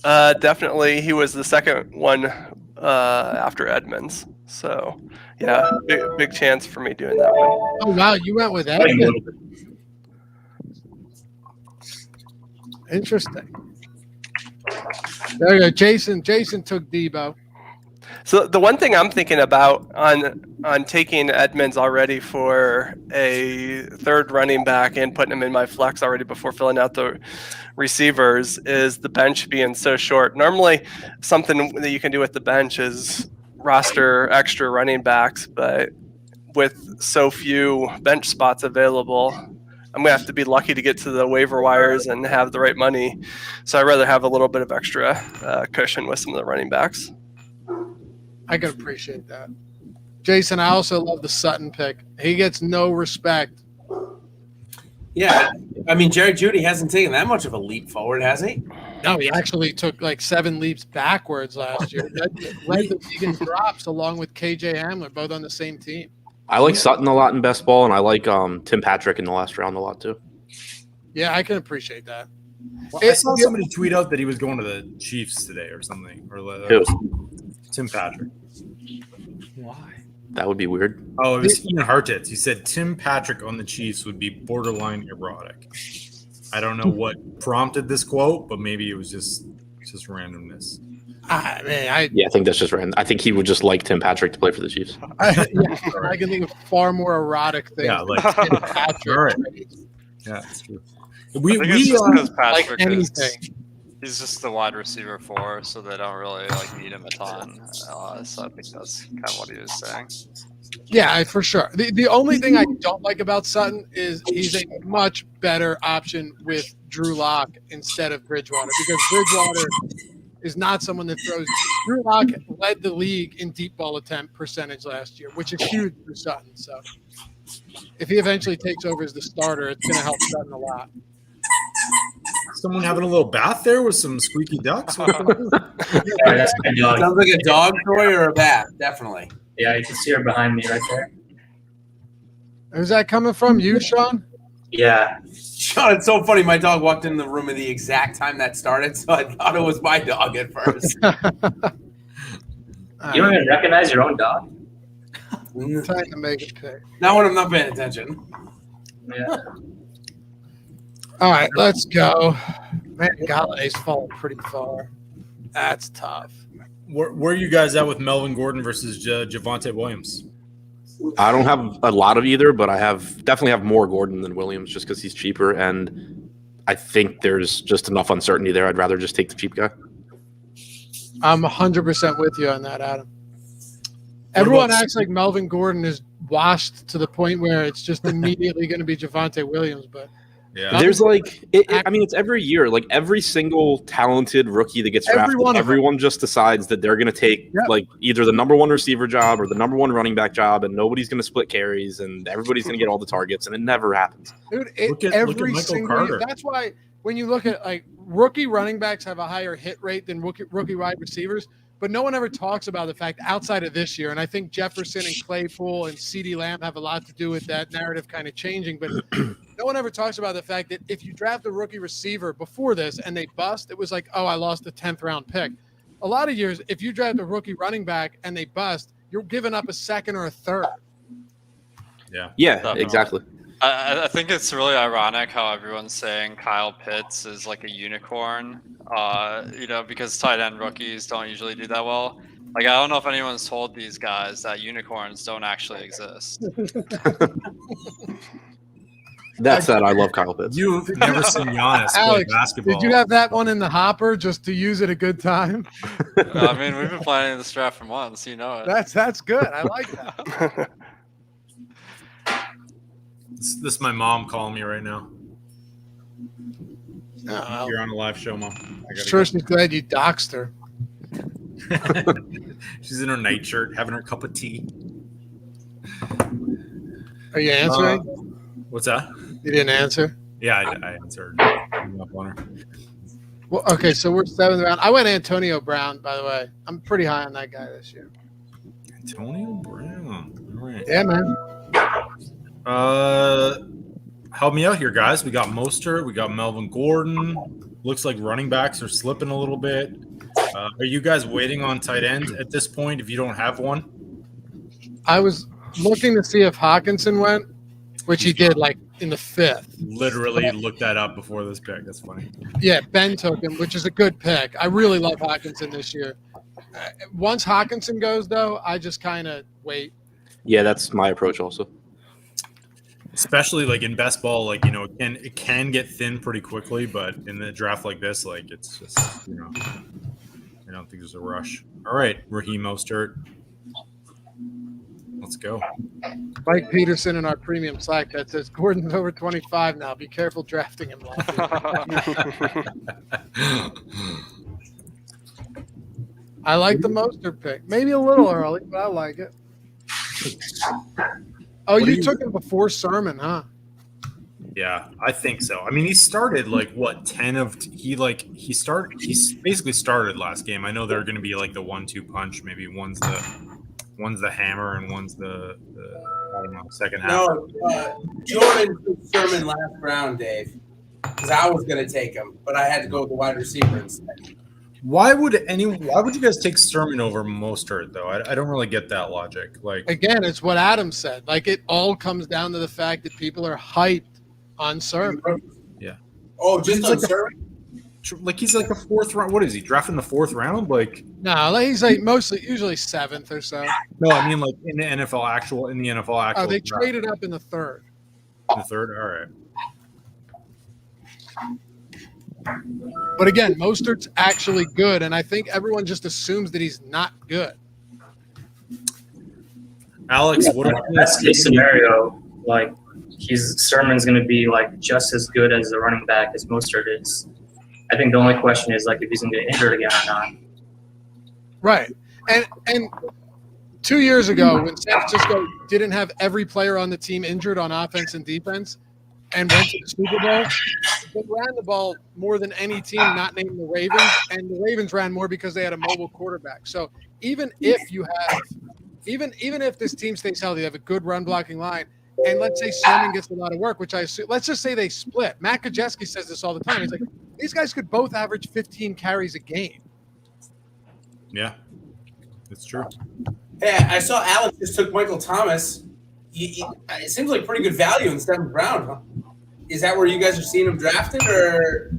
Definitely, he was the second one after Edmonds. So, yeah, big chance for me doing that one. Oh, wow, you went with Edmonds. Interesting. There you go. Jason took Debo. So the one thing I'm thinking about on taking Edmonds already for a third running back and putting him in my flex already before filling out the receivers is the bench being so short. Normally, something that you can do with the bench is roster extra running backs, but with so few bench spots available, I'm gonna have to be lucky to get to the waiver wires and have the right money. So I'd rather have a little bit of extra cushion with some of the running backs. I can appreciate that. Jason, I also love the Sutton pick. He gets no respect. Yeah, I mean, Jerry Jeudy hasn't taken that much of a leap forward, has he? No, he actually took like 7 leaps backwards last year. Led the league in drops along with KJ Hamler, both on the same team. I like Sutton a lot in best ball, and I like Tim Patrick in the last round a lot too. Yeah, I can appreciate that. Well, I saw somebody tweet out that he was going to the Chiefs today or something. Or Tim Patrick. Why? That would be weird. Oh, it was Ian Hartitz. He said Tim Patrick on the Chiefs would be borderline erotic. I don't know what prompted this quote, but maybe it was just randomness. I think that's just random. I think he would just like Tim Patrick to play for the Chiefs. I can think of far more erotic things. Yeah, like Tim Patrick. Yeah, it's true. I think it's just because like Patrick anything. he's just the wide receiver 4, so they don't really like need him a ton. So I think that's kind of what he was saying. Yeah, for sure. The only thing I don't like about Sutton is he's a much better option with Drew Lock instead of Bridgewater, because Bridgewater is not someone that throws. Drew Lock led the league in deep ball attempt percentage last year, which is huge for Sutton. So if he eventually takes over as the starter, it's going to help Sutton a lot. Someone having a little bath there with some squeaky ducks? Yeah, that's my dog. Sounds like a dog toy or a bath, definitely. Yeah, you can see her behind me right there. Is that coming from you, Sean? Yeah. Sean, it's so funny. My dog walked in the room at the exact time that started, so I thought it was my dog at first. You don't even recognize your own dog? I'm trying to make it pick. Not when I'm not paying attention. Yeah. All right, let's go. Man, Galladay's falling pretty far. That's tough. Where are you guys at with Melvin Gordon versus Javonte Williams? I don't have a lot of either, but I definitely have more Gordon than Williams just because he's cheaper, and I think there's just enough uncertainty there. I'd rather just take the cheap guy. I'm 100% with you on that, Adam. Everyone acts like Melvin Gordon is washed to the point where it's just immediately going to be Javonte Williams, but yeah, there's it's every year, like every single talented rookie that gets drafted, everyone just decides that they're going to take like either the number 1 receiver job or the number 1 running back job, and nobody's going to split carries, and everybody's going to get all the targets, and it never happens. Dude, look at Michael Carter. That's why when you look at like rookie running backs have a higher hit rate than rookie wide receivers. But no one ever talks about the fact outside of this year, and I think Jefferson and Claypool and CeeDee Lamb have a lot to do with that narrative kind of changing. But no one ever talks about the fact that if you draft a rookie receiver before this and they bust, it was like, oh, I lost a 10th round pick. A lot of years, if you draft a rookie running back and they bust, you're giving up a 2nd or a 3rd. Yeah, Definitely. exactly. I think it's really ironic how everyone's saying Kyle Pitts is like a unicorn, because tight end rookies don't usually do that well. Like, I don't know if anyone's told these guys that unicorns don't actually exist. That said, I love Kyle Pitts. You've never seen Giannis play basketball. Did you have that one in the hopper just to use at a good time? I mean, we've been planning this draft for months, you know it. That's good. I like that. This is my mom calling me right now. Oh, You're on a live show, Mom. Sure, she's glad you doxed her. She's in her nightshirt, having her cup of tea. Are you answering? What's that? You didn't answer? Yeah, I answered. I'm up on her. Well, okay, so we're 7th round. I went Antonio Brown, by the way. I'm pretty high on that guy this year. Antonio Brown. All right. Yeah, man. Help me out here, guys. We got Mostert. We got Melvin Gordon. Looks like running backs are slipping a little bit. Are you guys waiting on tight end at this point if you don't have one? I was looking to see if Hawkinson went, which he did like in the 5th. Literally looked that up before this pick. That's funny. Yeah, Ben took him, which is a good pick. I really love Hawkinson this year. Once Hawkinson goes, though, I just kind of wait. Yeah, that's my approach also. Especially like in best ball, like it can get thin pretty quickly, but in the draft like this, like it's just I don't think there's a rush. All right, Raheem Mostert, let's go. Mike Peterson in our premium Slack that says Gordon's over 25 now. Be careful drafting him. I like the Mostert pick. Maybe a little early, but I like it. Oh, you took him before Sermon, huh? Yeah, I think so. I mean, he started like what 10 of he basically started last game. I know they're going to be like the 1-2 punch. Maybe one's the hammer and one's the I don't know, second half. No, Jordan took Sermon last round, Dave, because I was going to take him, but I had to go with the wide receiver instead. Why would you guys take Sermon over Mostert though? I don't really get that logic. Like again, it's what Adam said. Like it all comes down to the fact that people are hyped on Sermon. Yeah. Oh, just on Sermon? Like he's like the fourth round. What is he drafting the fourth round? Like no, he's like usually seventh or so. No, I mean like in the NFL actual. Oh, they traded up in the third. The third, all right. But again, Mostert's actually good, and I think everyone just assumes that he's not good. Alex, what about best case scenario? Like Sermon's going to be like just as good as the running back as Mostert is. I think the only question is like if he's going to get injured again or not. Right, and 2 years ago when San Francisco didn't have every player on the team injured on offense and defense, and went to the Super Bowl, they ran the ball more than any team not named the Ravens, and the Ravens ran more because they had a mobile quarterback. So even if this team stays healthy, they have a good run blocking line, and let's say Sermon gets a lot of work, which I assume, let's just say they split. Matt Kajeski says this all the time. He's like, these guys could both average 15 carries a game. Yeah, it's true. Hey, I saw Alex just took Michael Thomas. It seems like pretty good value in the seventh round, huh? Is that where you guys are seeing him drafted, or?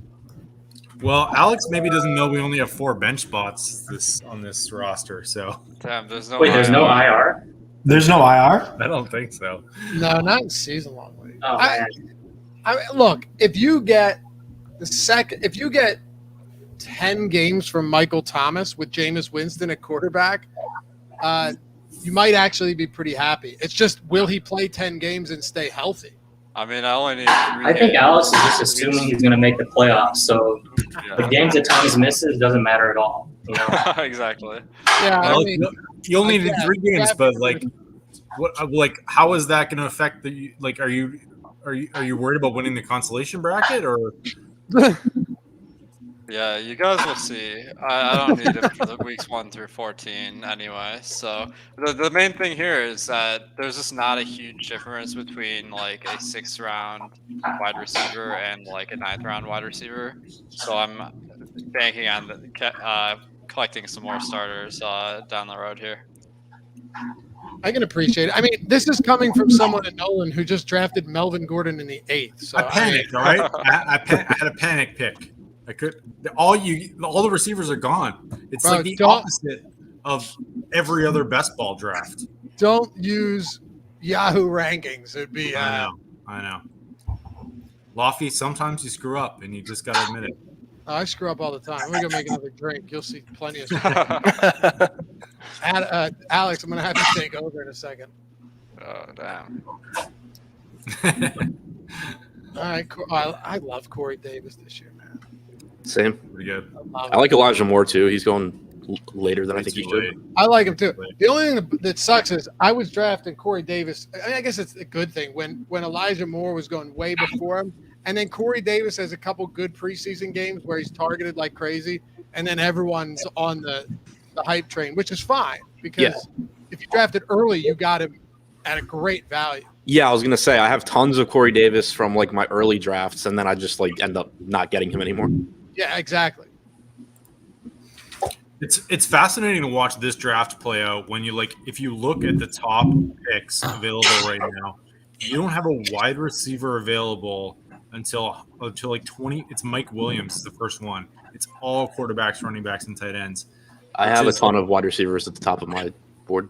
Well, Alex maybe doesn't know we only have 4 bench spots on this roster. So Damn, there's no. Wait, there's no IR. There's no IR. I don't think so. No, not in season long league. Oh, man. Look, if you get 10 games from Michael Thomas with Jameis Winston at quarterback, you might actually be pretty happy. It's just, will he play 10 games and stay healthy? I mean, I only need 3 I think Alex is just assuming he's going to make the playoffs. So the games that Thomas misses doesn't matter at all. You know? Exactly. Yeah, Well, I mean, you only need 3 games, but like, what? Like, how is that going to affect the? Like, are you worried about winning the consolation bracket or? Yeah, you guys will see. I don't need him for the weeks 1 through 14 anyway. So the main thing here is that there's just not a huge difference between like a 6th round wide receiver and like a 9th round wide receiver. So I'm banking on collecting some more starters down the road here. I can appreciate it. I mean, this is coming from someone at Nolan who just drafted Melvin Gordon in the 8th. So I panicked. All right, I had a panic pick. I could all the receivers are gone. It's like the opposite of every other best ball draft. Don't use Yahoo rankings. It'd be I know. Lofty, sometimes you screw up and you just gotta admit it. I screw up all the time. I'm gonna go make another drink. You'll see plenty of stuff. Alex, I'm gonna have you take over in a second. Oh damn. All right, I love Corey Davis this year, man. Same. Pretty good. I like Elijah Moore too. He's going later than I think he should. I like him too. The only thing that sucks is I was drafting Corey Davis. I guess it's a good thing when Elijah Moore was going way before him, and then Corey Davis has a couple good preseason games where he's targeted like crazy, and then everyone's on the hype train, which is fine because if you drafted early, you got him at a great value. Yeah, I was gonna say I have tons of Corey Davis from like my early drafts, and then I just like end up not getting him anymore. Yeah, exactly. It's fascinating to watch this draft play out when you if you look at the top picks available right now, you don't have a wide receiver available until like 20. It's Mike Williams is the first one. It's all quarterbacks, running backs, and tight ends. I have a ton of wide receivers at the top of my board.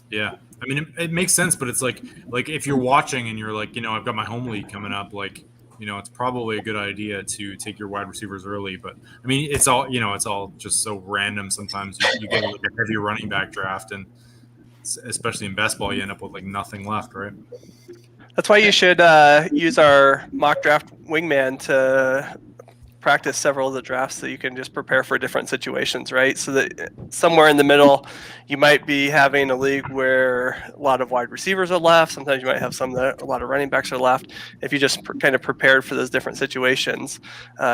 Yeah. I mean, it makes sense, but it's like if you're watching and you're like, I've got my home league coming up, like, it's probably a good idea to take your wide receivers early. But I mean, it's all just so random. Sometimes you get like a heavy running back draft, and especially in best ball, you end up with like nothing left, right? That's why you should use our mock draft wingman to practice several of the drafts so you can just prepare for different situations, right? So that somewhere in the middle, you might be having a league where a lot of wide receivers are left. Sometimes you might have some that a lot of running backs are left. If you just kind of prepared for those different situations,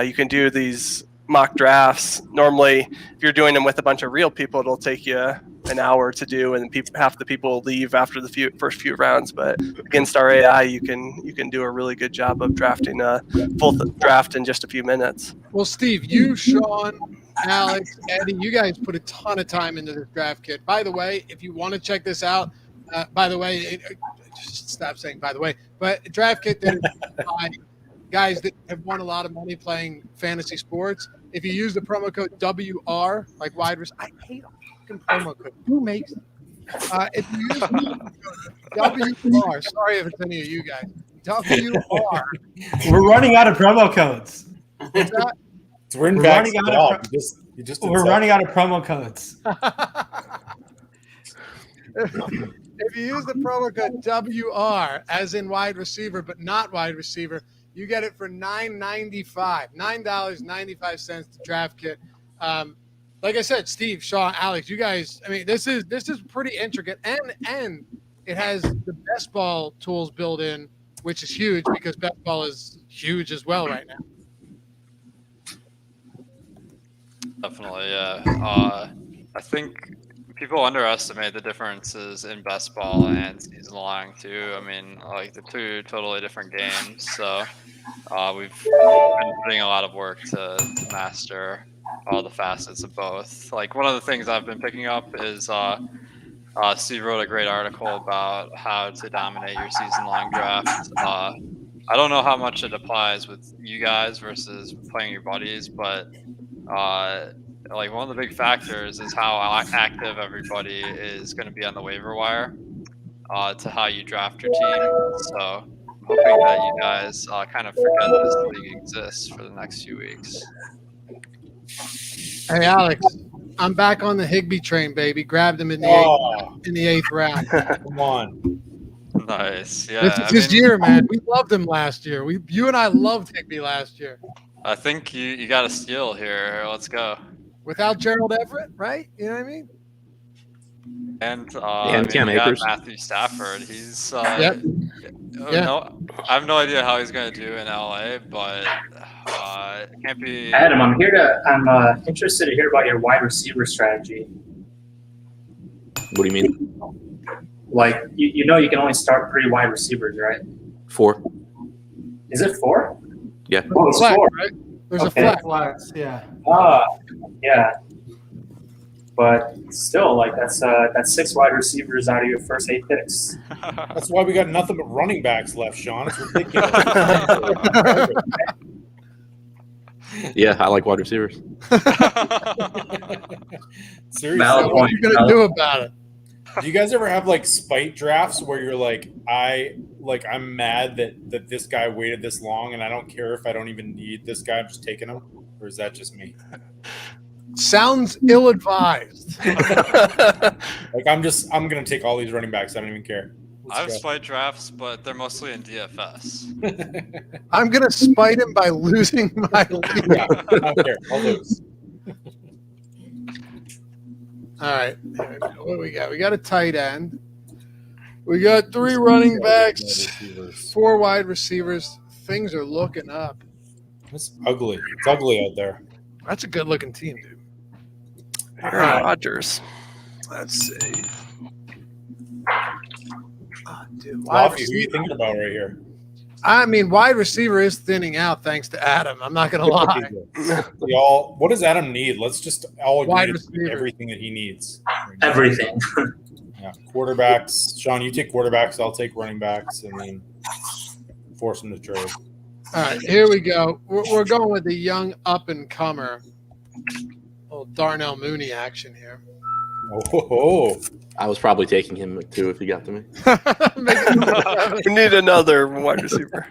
you can do these mock drafts. Normally, if you're doing them with a bunch of real people, it'll take you an hour to do, and half the people leave after the first few rounds. But against our AI, you can do a really good job of drafting a full draft in just a few minutes. Well, Steve, you, Sean, Alex, Eddie, you guys put a ton of time into this draft kit. By the way, if you want to check this out, just stop saying by the way, but draft kit that is by guys that have won a lot of money playing fantasy sports. If you use the promo code WR, like wide receiver, I hate a fucking promo code. Who makes it? If you use WR, sorry if it's any of you guys. WR. We're running out of promo codes. What's that? We're running out of promo codes. If you use the promo code WR, as in wide receiver, but not wide receiver, you get it for $9.95 to draft kit. Like I said, Steve, Shaw, Alex, you guys. I mean, this is pretty intricate, and it has the best ball tools built in, which is huge because best ball is huge as well right now. Definitely, yeah. I think people underestimate the differences in best ball and season long too. I mean, like they're two totally different games. So we've been putting a lot of work to master all the facets of both. Like one of the things I've been picking up is Steve wrote a great article about how to dominate your season long draft. I don't know how much it applies with you guys versus playing your buddies, but like one of the big factors is how active everybody is going to be on the waiver wire to how you draft your team. So I'm hoping that you guys kind of forget this league exists for the next few weeks. Hey, Alex, I'm back on the Higbee train, baby. Grabbed him in the eighth round. Come on. Nice. Yeah. This is his year, man. We loved him last year. You and I loved Higbee last year. I think you got a steal here. Let's go. Without Gerald Everett, right? You know what I mean? And Cam Akers. Matthew Stafford. He's Yep. No, I have no idea how he's going to do in LA, but it can't be. Adam, I'm interested to hear about your wide receiver strategy. What do you mean? Like you know you can only start 3 wide receivers, right? 4. Is it 4? Yeah. Oh, it's Flex, 4. right? There's a Flex, yeah. Yeah. But still, like that's 6 wide receivers out of your first 8 picks. That's why we got nothing but running backs left, Sean. It's ridiculous. Yeah, I like wide receivers. Seriously, what are you gonna do about it? do you guys ever have like spite drafts where you're like, I'm mad that this guy waited this long, and I don't care if I don't even need this guy, I'm just taking him, or is that just me? Sounds ill-advised. Like I'm gonna take all these running backs. I don't even care. I have spite drafts, but they're mostly in DFS. I'm gonna spite him by losing my league. Yeah, I don't care. I'll lose. All right. What do we got? We got a tight end. We got 3 running backs, 4 wide receivers. Things are looking up. It's ugly. It's ugly out there. That's a good-looking team, dude. Aaron Rodgers. Let's see. Oh, dude, Lofty, who are you thinking about right here? I mean, wide receiver is thinning out thanks to Adam. I'm not going to lie. What does Adam need? Let's just all agree to everything that he needs. Everything. Yeah. Quarterbacks. Sean, you take quarterbacks. I'll take running backs, and then force him to trade. All right, here we go. We're going with the young up-and-comer, Little Darnell Mooney action here. Oh, I was probably taking him too if he got to me. We need another wide receiver.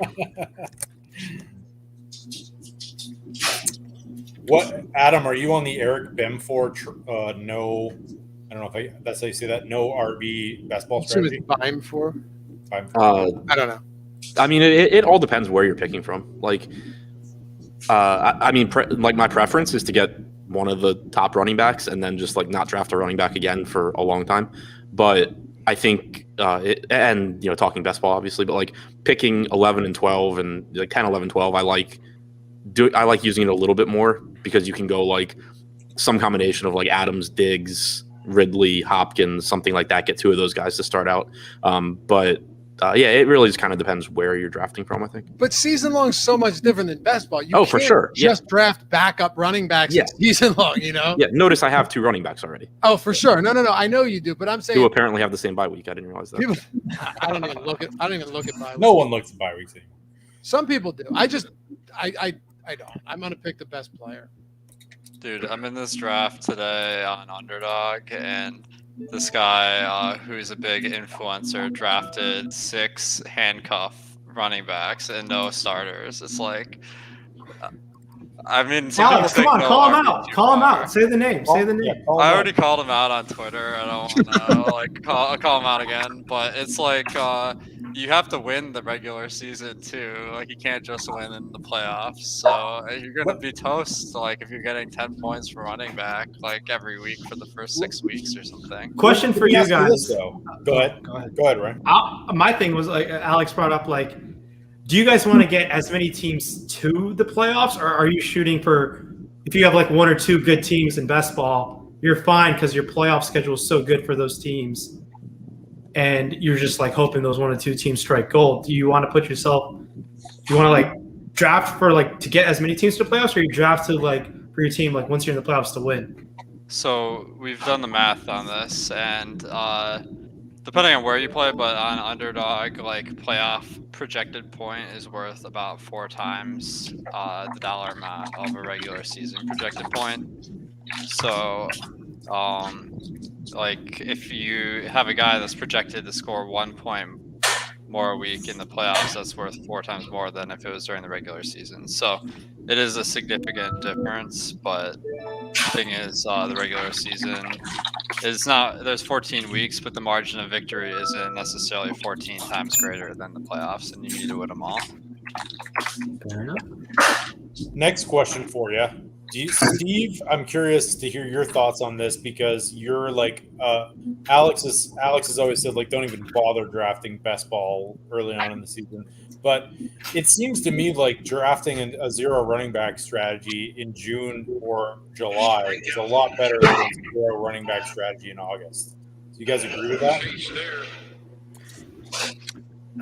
what, Adam? Are you on the Eric Bemford? No, I don't know if that's how you say that. No RB best ball strategy. Bime for? I don't know. I mean, it all depends where you're picking from. Like, I mean, my preference is to get one of the top running backs and then just like not draft a running back again for a long time. But I think, and talking best ball obviously, but like picking 11 and 12 and like 10, 11, 12, I like using it a little bit more because you can go like some combination of like Adams, Diggs, Ridley, Hopkins, something like that. Get two of those guys to start out. But it really just kind of depends where you're drafting from, I think. But season long is so much different than best ball. You for sure. Just draft backup running backs season long, Yeah, notice I have two running backs already. Oh, for sure. No. I know you do, but I'm saying who apparently have the same bye week. I didn't realize that. People, I don't even look at bye weeks. No one looks at bye weeks anymore. Some people do. I don't. I'm gonna pick the best player. Dude, I'm in this draft today on Underdog, and this guy who's a big influencer drafted 6 handcuff running backs and no starters. It's like, I mean, Alex, come on, call him out. Call him out. Say the name. Say the name. I already called him out on Twitter. I don't want to call him out again. But it's like you have to win the regular season too. Like you can't just win in the playoffs. So you're gonna be toast. Like if you're getting 10 points for running back like every week for the first 6 weeks or something. Question for you guys. Go ahead, Ryan. My thing was like Alex brought up like. Do you guys want to get as many teams to the playoffs, or are you shooting for if you have like 1 or 2 good teams in best ball, you're fine because your playoff schedule is so good for those teams, and you're just like hoping those 1 or 2 teams strike gold? Do you want to put yourself? Do you want to like draft for like to get as many teams to the playoffs, or you draft to like for your team like once you're in the playoffs to win? So we've done the math on this, and depending on where you play, but on Underdog, like playoff projected point is worth about 4 times the dollar amount of a regular season projected point. So, like if you have a guy that's projected to score 1 point more a week in the playoffs, that's worth 4 times more than if it was during the regular season. So it is a significant difference, but the thing is the regular season is not, there's 14 weeks, but the margin of victory isn't necessarily 14 times greater than the playoffs, and you need to win them all. Fair enough. Next question for you. Steve, I'm curious to hear your thoughts on this because you're like Alex has always said like don't even bother drafting best ball early on in the season. But it seems to me like drafting a 0 running back strategy in June or July is a lot better than a 0 running back strategy in August. Do you guys agree with that?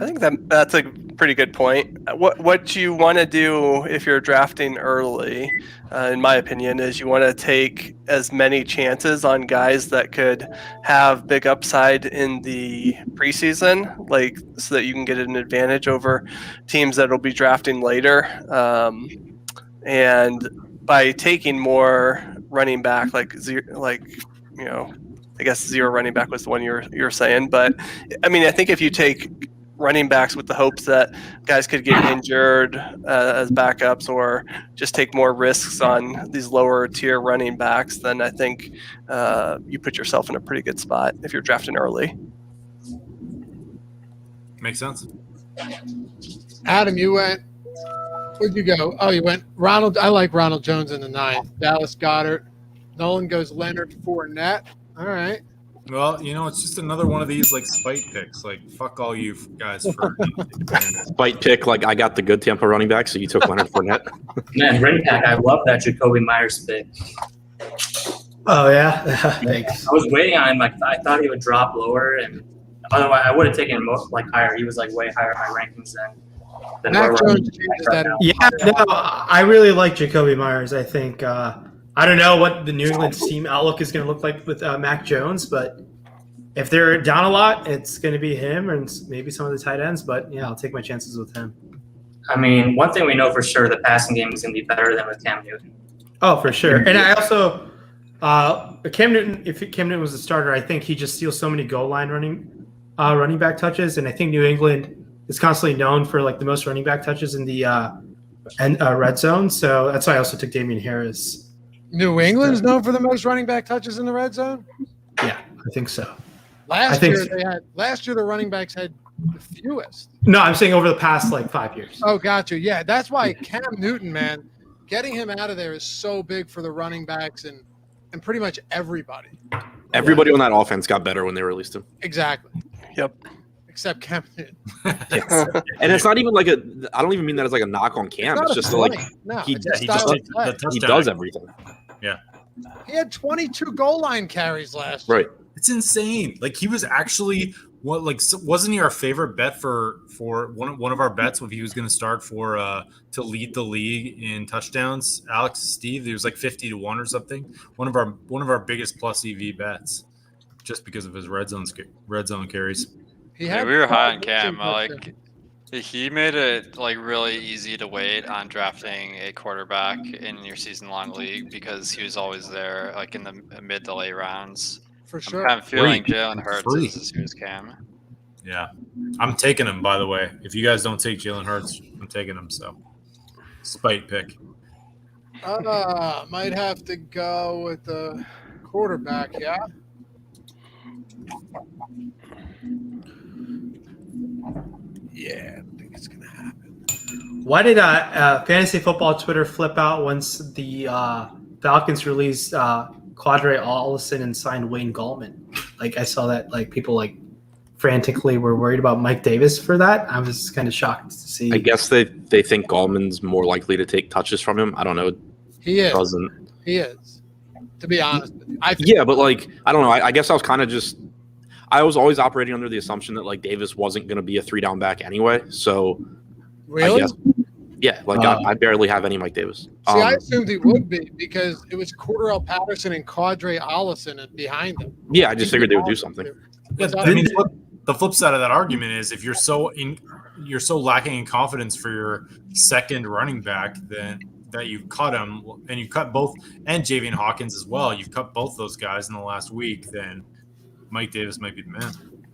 I think that's a pretty good point. What you want to do if you're drafting early, in my opinion, is you want to take as many chances on guys that could have big upside in the preseason, like so that you can get an advantage over teams that will be drafting later. And by taking more running back, I guess 0 running back was the one you're saying. But I mean, I think if you take running backs with the hopes that guys could get injured as backups or just take more risks on these lower tier running backs, then I think you put yourself in a pretty good spot if you're drafting early. Makes sense. Adam, you went. Where'd you go? Oh, you went Ronald. I like Ronald Jones in the 9th. Dallas Goedert. Nolan goes Leonard Fournette. All right. Well, it's just another one of these like spite picks. Like fuck all you guys for spite pick. Like I got the good Tampa running back, so you took Leonard Fournette. Man, running back, I love that Jacoby Myers pick. Oh yeah, thanks. I was waiting on him. Like I thought he would drop lower, and otherwise I would have taken him like higher. He was like way higher in my rankings than Mac where Jones changes that. Yeah, no, I really like Jacoby Myers. I think I don't know what the New England team outlook is going to look like with Mac Jones, but if they're down a lot, it's going to be him and maybe some of the tight ends. But yeah, I'll take my chances with him. I mean, one thing we know for sure, the passing game is going to be better than with Cam Newton. Oh, for sure. And I also Cam Newton, if Cam Newton was a starter, I think he just steals so many goal line running back touches, and I think New England is constantly known for like the most running back touches in the red zone. So that's why I also took Damian Harris. New England's known for the most running back touches in the red zone. Yeah, I think so. Last year the running backs had the fewest. No, I'm saying over the past like 5 years. Oh, gotcha. Yeah, that's why Cam Newton, man, getting him out of there is so big for the running backs and pretty much everybody. Everybody on that offense got better when they released him. Exactly. Yep. Except Cam Newton. And it's not even like I don't even mean that as like a knock on Cam. It's just like he does everything. Yeah. He had 22 goal line carries last year. Right. It's insane. Like he was actually wasn't he our favorite bet for one of our bets if he was going to start to lead the league in touchdowns? Alex, Steve, he was like 50-1 or something. One of our biggest plus EV bets, just because of his red zone carries. We were high on Cam. Like he made it like really easy to wait on drafting a quarterback in your season-long league because he was always there, like in the mid to late rounds. For sure. I'm kind of feeling Jalen Hurts is as good as Cam. Yeah, I'm taking him. By the way, if you guys don't take Jalen Hurts, I'm taking him. So, spite pick. Might have to go with the quarterback. Yeah. Yeah, I don't think it's gonna happen. Why did fantasy football Twitter flip out once the Falcons released Quadre Allison and signed Wayne Gallman? Like I saw that like people like frantically were worried about Mike Davis for that. I was kind of shocked to see. I guess they think Gallman's more likely to take touches from him. I don't know. He is. Doesn't. He is. To be honest with you. Yeah, but like I don't know. I guess I was kind of just. I was always operating under the assumption that like Davis wasn't going to be a 3-down back anyway. So really, I barely have any Mike Davis. See, I assumed he would be because it was Cordarrelle Patterson and Quadre Allison behind him. Yeah, I just figured they would do something. Yeah, I mean, the flip side of that argument is if you're so lacking in confidence for your second running back, then that you cut him and you cut both and Javian Hawkins as well. You've cut both those guys in the last week. Then Mike Davis might be the man.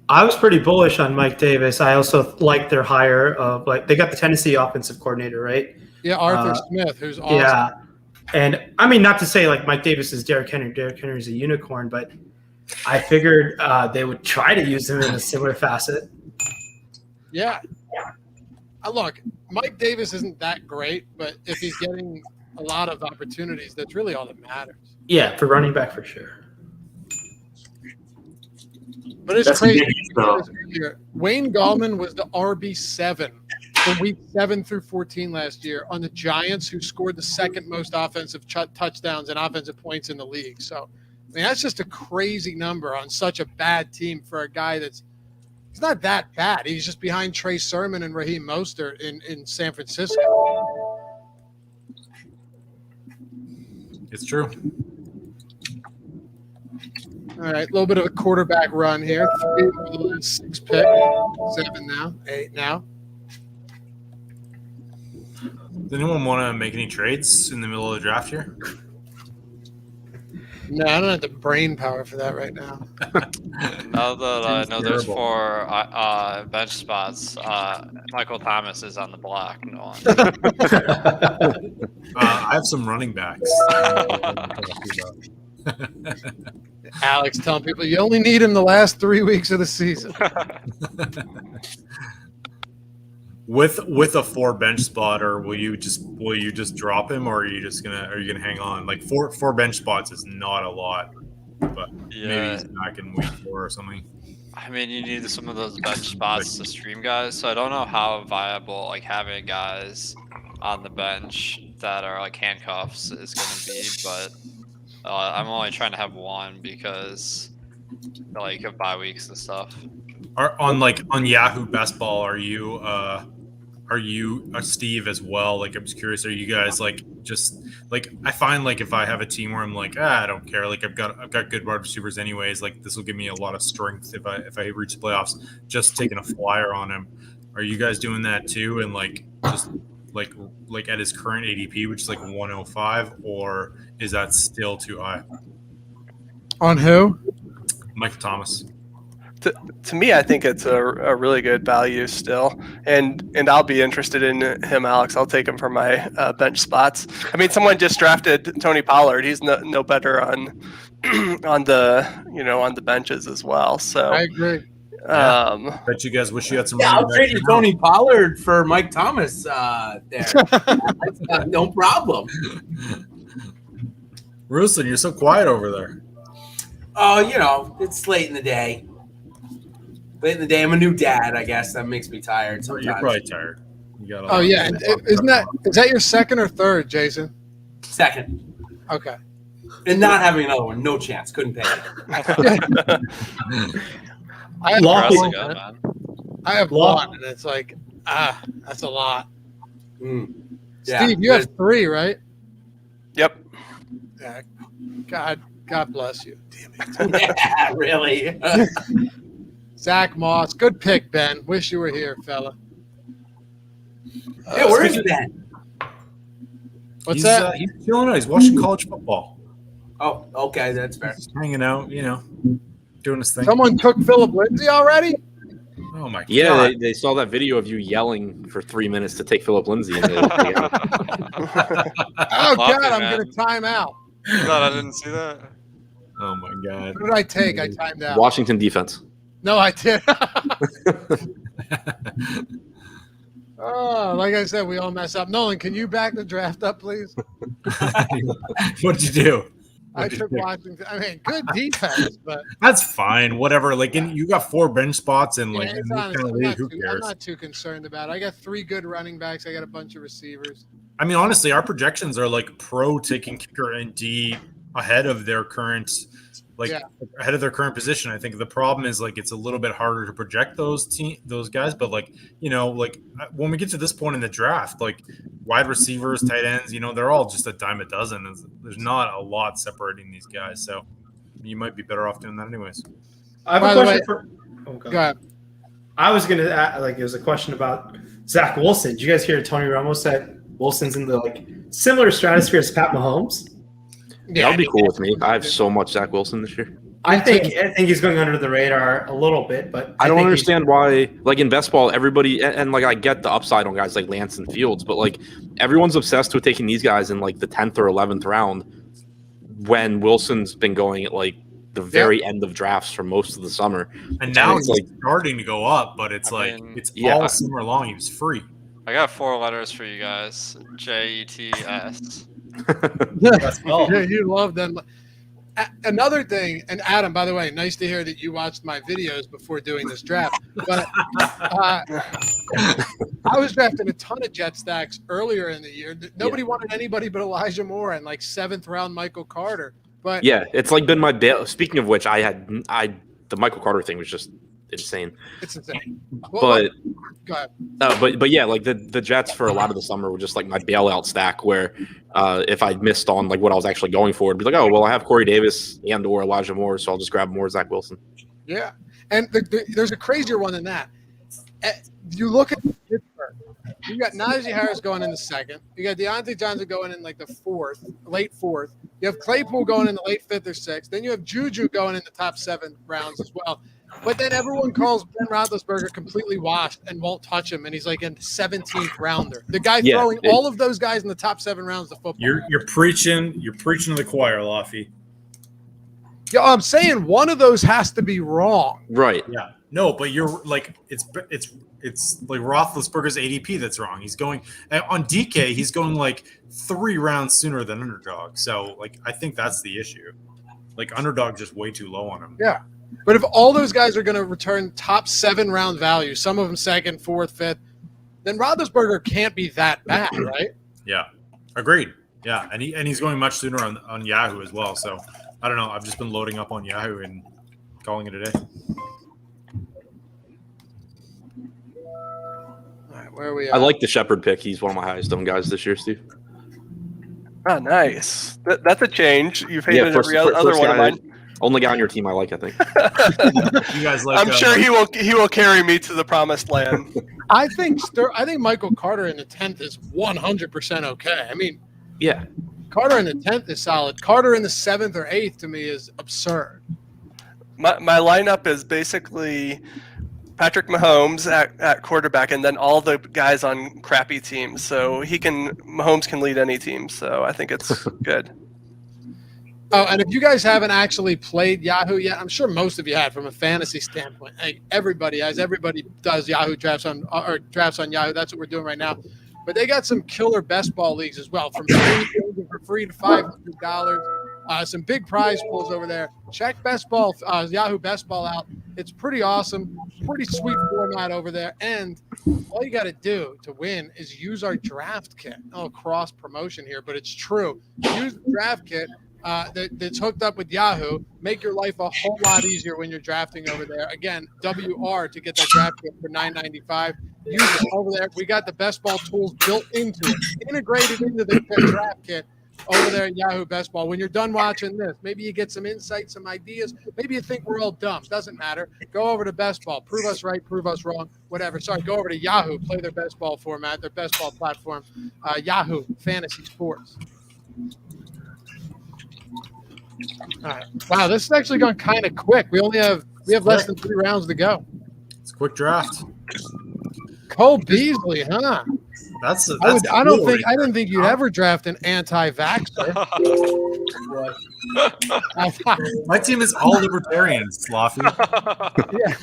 I was pretty bullish on Mike Davis. I also like their hire of they got the Tennessee offensive coordinator, right? Yeah, Arthur Smith, who's awesome. Yeah, and I mean not to say like Mike Davis is Derrick Henry. Derrick Henry is a unicorn, but I figured they would try to use him in a similar facet. Yeah. Look, Mike Davis isn't that great, but if he's getting a lot of opportunities, that's really all that matters. Yeah, for running back for sure. But it's crazy. Wayne Gallman was the RB7 from week 7 through 14 last year on the Giants, who scored the second most offensive touchdowns and offensive points in the league. So, I mean, that's just a crazy number on such a bad team for a guy he's not that bad. He's just behind Trey Sermon and Raheem Mostert in San Francisco. It's true. All right, a little bit of a quarterback run here. 3 over the last 6 picks. 7 now, 8 now. Does anyone want to make any trades in the middle of the draft here? No, I don't have the brain power for that right now. Now that I know there's 4 bench spots, Michael Thomas is on the block. No one. I have some running backs. Alex telling people you only need him the last 3 weeks of the season. With a 4 bench spot, or will you just drop him, or are you gonna hang on? Like four bench spots is not a lot, but maybe he's back in week 4 or something. I mean, you need some of those bench spots to stream guys, so I don't know how viable like having guys on the bench that are like handcuffs is going to be, but I'm only trying to have 1 because like of bye weeks and stuff. On Yahoo Best Ball, are you Steve as well? Like, I'm just curious, are you guys like just like, I find like if I have a team where I'm like, I don't care, like I've got good wide receivers anyways, like this will give me a lot of strength if I reach the playoffs, just taking a flyer on him. Are you guys doing that too? And like just like at his current ADP, which is like 105, or is that still too high? On who? Michael Thomas. To me, I think it's a really good value still, and I'll be interested in him, Alex. I'll take him for my bench spots. I mean, someone just drafted Tony Pollard. He's no better on the benches as well. So I agree. Bet you guys wish you had some. Yeah, I'll trade you Tony Pollard for Mike Thomas. There, that's no problem. Rusin, you're so quiet over there. Oh, it's late in the day. I'm a new dad, I guess. That makes me tired sometimes. You're probably tired. Is that your second or third, Jason? Second. Okay. And not having another one, no chance. Couldn't pay it. I have Law. one, and it's like, that's a lot. Yeah. Steve, you have 3, right? Yep. Yeah. God bless you. Damn it. Yeah, really. Zach Moss, good pick, Ben. Wish you were here, fella. Yeah, where is Ben? What's that? He's chilling out. He's watching college football. Oh, okay, that's fair. He's hanging out, doing his thing. Someone took Philip Lindsay already? Oh my god! Yeah, they saw that video of you yelling for 3 minutes to take Philip Lindsay. And Oh God, I'm gonna time out. God, I didn't see that. Oh my god! What did I take? I timed out. Washington defense. No, I did. Oh, like I said, we all mess up. Nolan, can you back the draft up, please? What'd you do? I took Washington. I mean, good defense, but that's fine. Whatever. Like, you got 4 bench spots, and like, who cares? I'm not too concerned about it. I got 3 good running backs. I got a bunch of receivers. I mean, honestly, our projections are like pro taking kicker and D ahead of their current, ahead of their current position. I think the problem is like it's a little bit harder to project those guys, but like when we get to this point in the draft, like wide receivers, tight ends, they're all just a dime a dozen. There's not a lot separating these guys, so you might be better off doing that anyways. I have a question for. Oh, go ahead. I was gonna it was a question about Zach Wilson. Did you guys hear Tony Romo said Wilson's in the similar stratosphere as Pat Mahomes? Yeah, that'd be cool with me. I have so much Zach Wilson this year. I think he's going under the radar a little bit, but I don't understand why. Like in best ball, everybody and like I get the upside on guys like Lance and Fields, but like everyone's obsessed with taking these guys in like the 10th or 11th round when Wilson's been going at like the very end of drafts for most of the summer. And now it's like starting to go up, but it's all summer long. He was free. I got 4 letters for you guys. JETS. Yeah, you love them. Another thing, and Adam, by the way, nice to hear that you watched my videos before doing this draft. But I was drafting a ton of jet stacks earlier in the year. Nobody wanted anybody but Elijah Moore and like 7th round Michael Carter. But yeah, it's like been my bail. Speaking of which, the Michael Carter thing was just insane. It's insane. But go ahead. But yeah, like the Jets for a lot of the summer were just like my bailout stack where if I missed on like what I was actually going for, it'd be like, oh well, I have Corey Davis and or Elijah Moore, so I'll just grab more Zach Wilson. Yeah, and there's a crazier one than that. You look at Pittsburgh. You got Najee Harris going in the 2nd. You got Deontay Johnson going in like the 4th, late 4th. You have Claypool going in the late 5th or 6th. Then you have Juju going in the top 7 rounds as well. But then everyone calls Ben Roethlisberger completely washed and won't touch him, and he's like a 17th rounder. The guy throwing all of those guys in the top 7 rounds of football. You're preaching to the choir, Laffy. Yeah, I'm saying one of those has to be wrong. Right. Yeah. No, but you're like it's like Roethlisberger's ADP that's wrong. He's going on DK. He's going like 3 rounds sooner than underdog. So like I think that's the issue. Like underdog just way too low on him. Yeah. But if all those guys are going to return top 7 round value, some of them 2nd, 4th, 5th, then Roethlisberger can't be that bad, right? Yeah, agreed. Yeah, and he's going much sooner on Yahoo as well. So I don't know. I've just been loading up on Yahoo and calling it a day. All right, where are we at? I like the Shepard pick. He's one of my highest owned guys this year, Steve. Oh, nice. That's a change. You've hated every other one of mine. Only guy on your team I like, I think. You guys like? I'm sure he will carry me to the promised land. I think Michael Carter in the 10th is 100% okay. I mean, yeah, Carter in the 10th is solid. Carter in the 7th or 8th to me is absurd. My lineup is basically Patrick Mahomes at quarterback, and then all the guys on crappy teams. So Mahomes can lead any team. So I think it's good. Oh, and if you guys haven't actually played Yahoo yet, I'm sure most of you have from a fantasy standpoint. Hey, everybody has. Everybody does Yahoo drafts on Yahoo. That's what we're doing right now. But they got some killer best ball leagues as well, from free to $500. Some big prize pools over there. Check Yahoo Best Ball out. It's pretty awesome. Pretty sweet format over there. And all you got to do to win is use our draft kit. Oh, cross promotion here, but it's true. Use the draft kit that's hooked up with Yahoo. Make your life a whole lot easier when you're drafting over there. Again, WR to get that draft kit for $9.95. Use it over there. We got the best ball tools built into it, integrated into the draft kit over there at Yahoo Best Ball. When you're done watching this, maybe you get some insights, some ideas. Maybe you think we're all dumb. Doesn't matter. Go over to Best Ball. Prove us right, prove us wrong, whatever. Sorry, go over to Yahoo. Play their best ball format, their best ball platform. Yahoo Fantasy Sports. All right. Wow, this is actually gone kind of quick. We have less than 3 rounds to go. It's a quick draft. Cole Beasley, huh? I didn't think you'd ever draft an anti-vaxxer. My team is all libertarians, Sloffy. Yeah.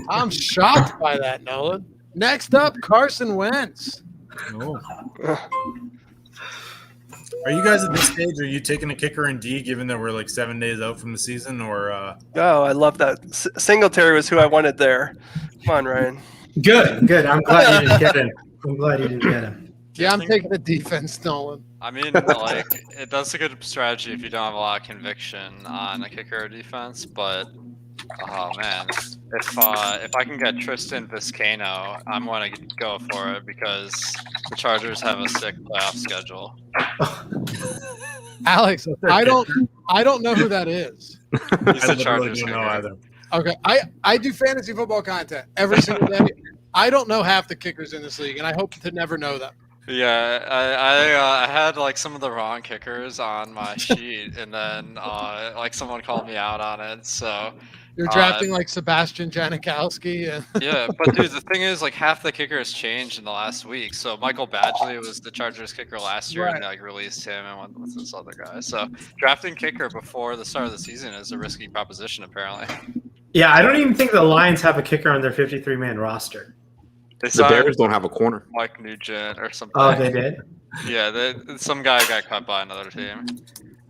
I'm shocked by that, Nolan. Next up, Carson Wentz. Oh. Are you guys at this stage? Are you taking a kicker in D, given that we're like 7 days out from the season? Or Oh, I love that. Singletary was who I wanted there. Come on, Ryan. Good. I'm glad you didn't get him. Yeah, I'm taking the defense, Nolan. I mean, like, that's a good strategy if you don't have a lot of conviction on a kicker or defense, but oh man, if I can get Tristan Vizcaino, I'm going to go for it because the Chargers have a sick playoff schedule. Alex, I don't know who that is. He's the Chargers don't know either. Okay, I do fantasy football content every single day. I don't know half the kickers in this league, and I hope to never know them. Yeah, I had like some of the wrong kickers on my sheet, and then like someone called me out on it. So you're drafting like Sebastian Janikowski. Yeah, but dude, the thing is, like half the kickers changed in the last week. So Michael Badgley was the Chargers kicker last year, and they like released him and went with this other guy. So drafting kicker before the start of the season is a risky proposition, apparently. Yeah, I don't even think the Lions have a kicker on their 53-man roster. The Bears don't have a corner. Mike Nugent or something. Oh, they did? Yeah, some guy got cut by another team.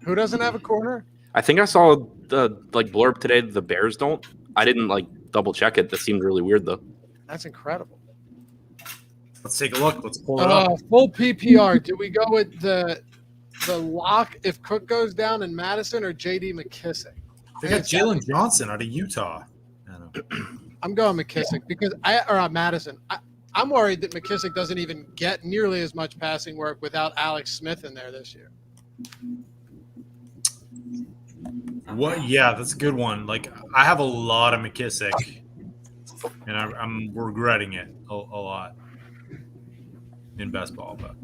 Who doesn't have a corner? I think I saw the blurb today. The Bears don't. I didn't double check it. That seemed really weird though. That's incredible. Let's take a look. Let's pull it up. Full PPR. Do we go with the lock if Cook goes down in Madison or J.D. McKissick? They got Jalen Johnson out of Utah. I'm going McKissick because Madison. I'm worried that McKissick doesn't even get nearly as much passing work without Alex Smith in there this year. What? Yeah, that's a good one. Like I have a lot of McKissick, and I'm regretting it a lot in best ball. But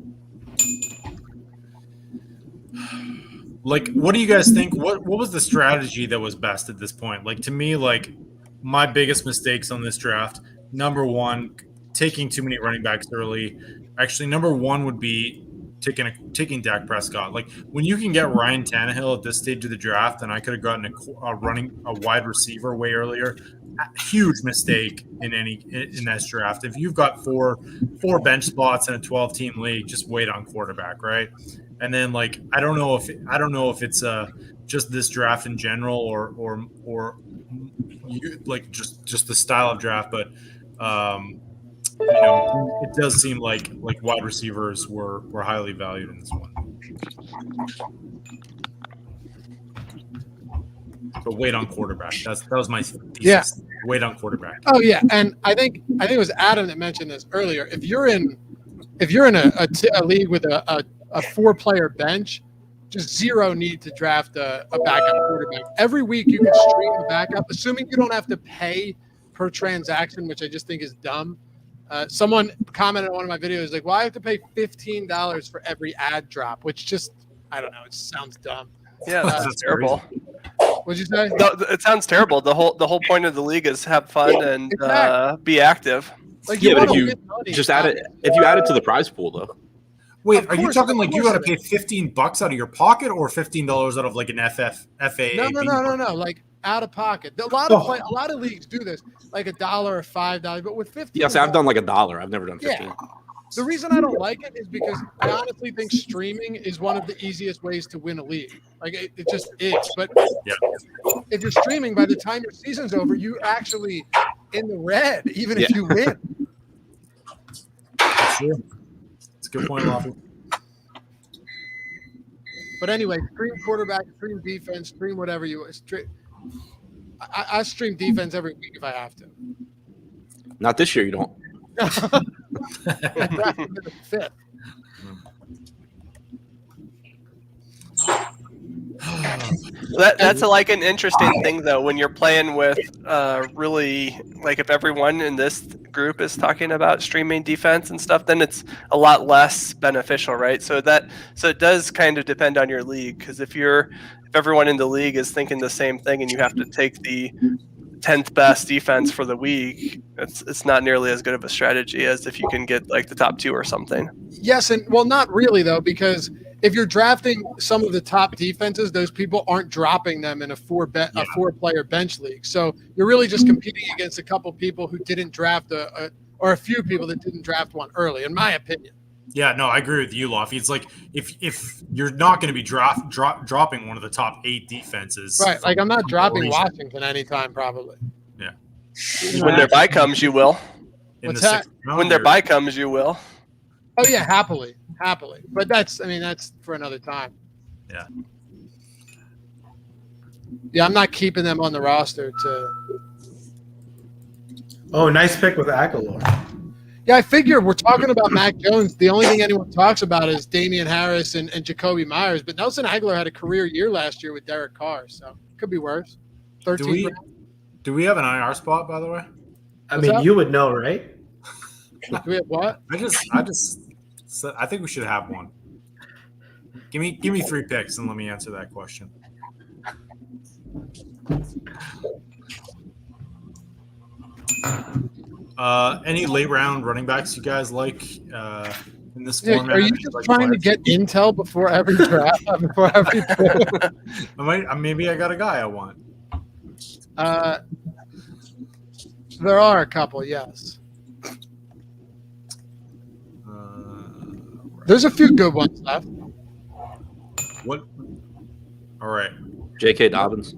like, what do you guys think? What was the strategy that was best at this point? Like to me, like my biggest mistakes on this draft. Number one, taking too many running backs early. Actually, number one would be taking Dak Prescott. Like when you can get Ryan Tannehill at this stage of the draft, and I could have gotten a wide receiver way earlier. Huge mistake in that draft. If you've got four bench spots in a 12-team league, just wait on quarterback, right? And then like I don't know if it's just this draft in general or you, like just the style of draft, but it does seem like wide receivers were highly valued in this one. But wait on quarterback. That was my thesis. Yeah. Wait on quarterback. Oh yeah, and I think it was Adam that mentioned this earlier. If you're in a league with a 4-player bench, just zero need to draft a backup quarterback. Every week you can stream the backup, assuming you don't have to pay per transaction, which I just think is dumb. Someone commented on one of my videos like, "Why I have to pay $15 for every ad drop?" Which just, I don't know, it sounds dumb. Yeah, that's terrible. What'd you say? No, it sounds terrible. The whole point of the league is have fun and be active. Like, yeah, but if you just add it, if you add it to the prize pool, though. Wait, are you talking like you got to pay $15 out of your pocket, or $15 out of like an FA? No. Like out of pocket. A lot of leagues do this, like $1 or $5, but with 15. Yes, I've done like $1. I've never done 15. Yeah. The reason I don't like it is because I honestly think streaming is one of the easiest ways to win a league. Like it just is. But if you're streaming, by the time your season's over, you actually in the red, even if you win. Sure. It's a good point, Lofty. But anyway, stream quarterback, stream defense, stream whatever you I stream defense every week if I have to. Not this year, you don't. Fifth. That's like an interesting thing though when you're playing with really like if everyone in this group is talking about streaming defense and stuff, then it's a lot less beneficial, right? So it does kind of depend on your league, because if everyone in the league is thinking the same thing and you have to take the 10th best defense for the week, it's not nearly as good of a strategy as if you can get like the top 2 or something. Yes, and well, not really though, because if you're drafting some of the top defenses, those people aren't dropping them in a 4-player bench league. So you're really just competing against a couple people who didn't draft or a few people that didn't draft one early, in my opinion. Yeah, no, I agree with you, Lofty. It's like if you're not going to be dropping one of the top 8 defenses, right? Like I'm not dropping Washington anytime, probably. Yeah. When their bye comes, you will. When their bye comes, you will. Oh yeah, happily. But that's for another time. Yeah. Yeah, I'm not keeping them on the roster to. Oh, nice pick with Aguilar. Yeah, I figure we're talking about Mac Jones. The only thing anyone talks about is Damian Harris and Jacoby Myers. But Nelson Aguilar had a career year last year with Derek Carr, so it could be worse. 13. Do we have an IR spot, by the way? You would know, right? Do we have what? I think we should have one. Give me 3 picks and let me answer that question. Any late round running backs you guys like in this format? Are you just trying to get intel before every draft? Before every pick? Maybe I got a guy I want. There are a couple, yes. There's a few good ones left. What? All right. J.K. Dobbins.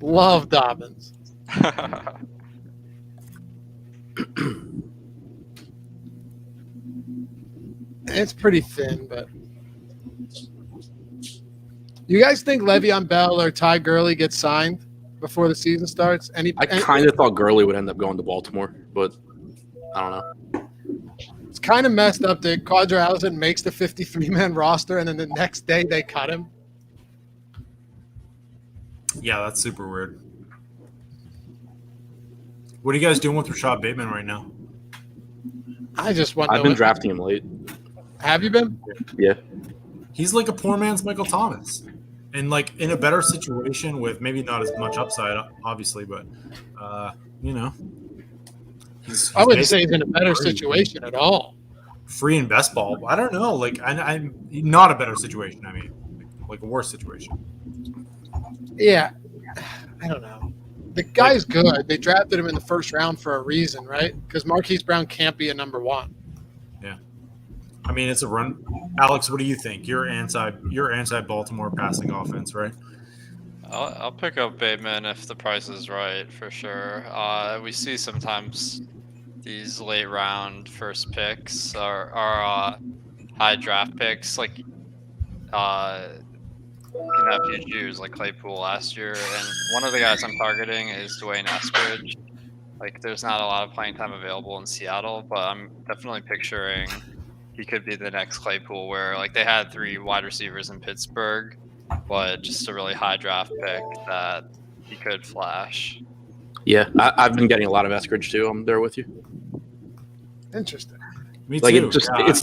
Love Dobbins. It's pretty thin, but you guys think Le'Veon Bell or Ty Gurley gets signed before the season starts? I kind of thought Gurley would end up going to Baltimore, but I don't know. It's kind of messed up that Quadra Allison makes the 53-man roster and then the next day they cut him. Yeah, that's super weird. What are you guys doing with Rashad Bateman right now? I just want. I've been drafting him late. Have you been? Yeah. He's like a poor man's Michael Thomas, and like in a better situation with maybe not as much upside, obviously, but he's I wouldn't say he's in a better situation at all. Free in best ball. I don't know. Like I'm not a better situation. I mean, like a worse situation. Yeah, I don't know. The guy's good. They drafted him in the first round for a reason, right? Because Marquise Brown can't be a number 1. Yeah, I mean it's a run. Alex, what do you think? You're anti Baltimore passing offense, right? I'll pick up Bateman if the price is right, for sure. We see sometimes these late round first picks are high draft picks, like you can have GGs like Claypool last year, and one of the guys I'm targeting is Dwayne Eskridge. Like, there's not a lot of playing time available in Seattle, but I'm definitely picturing he could be the next Claypool, where like they had 3 wide receivers in Pittsburgh, but just a really high draft pick that he could flash. Yeah, I've been getting a lot of Eskridge too. I'm there with you. Interesting. Me Like, too.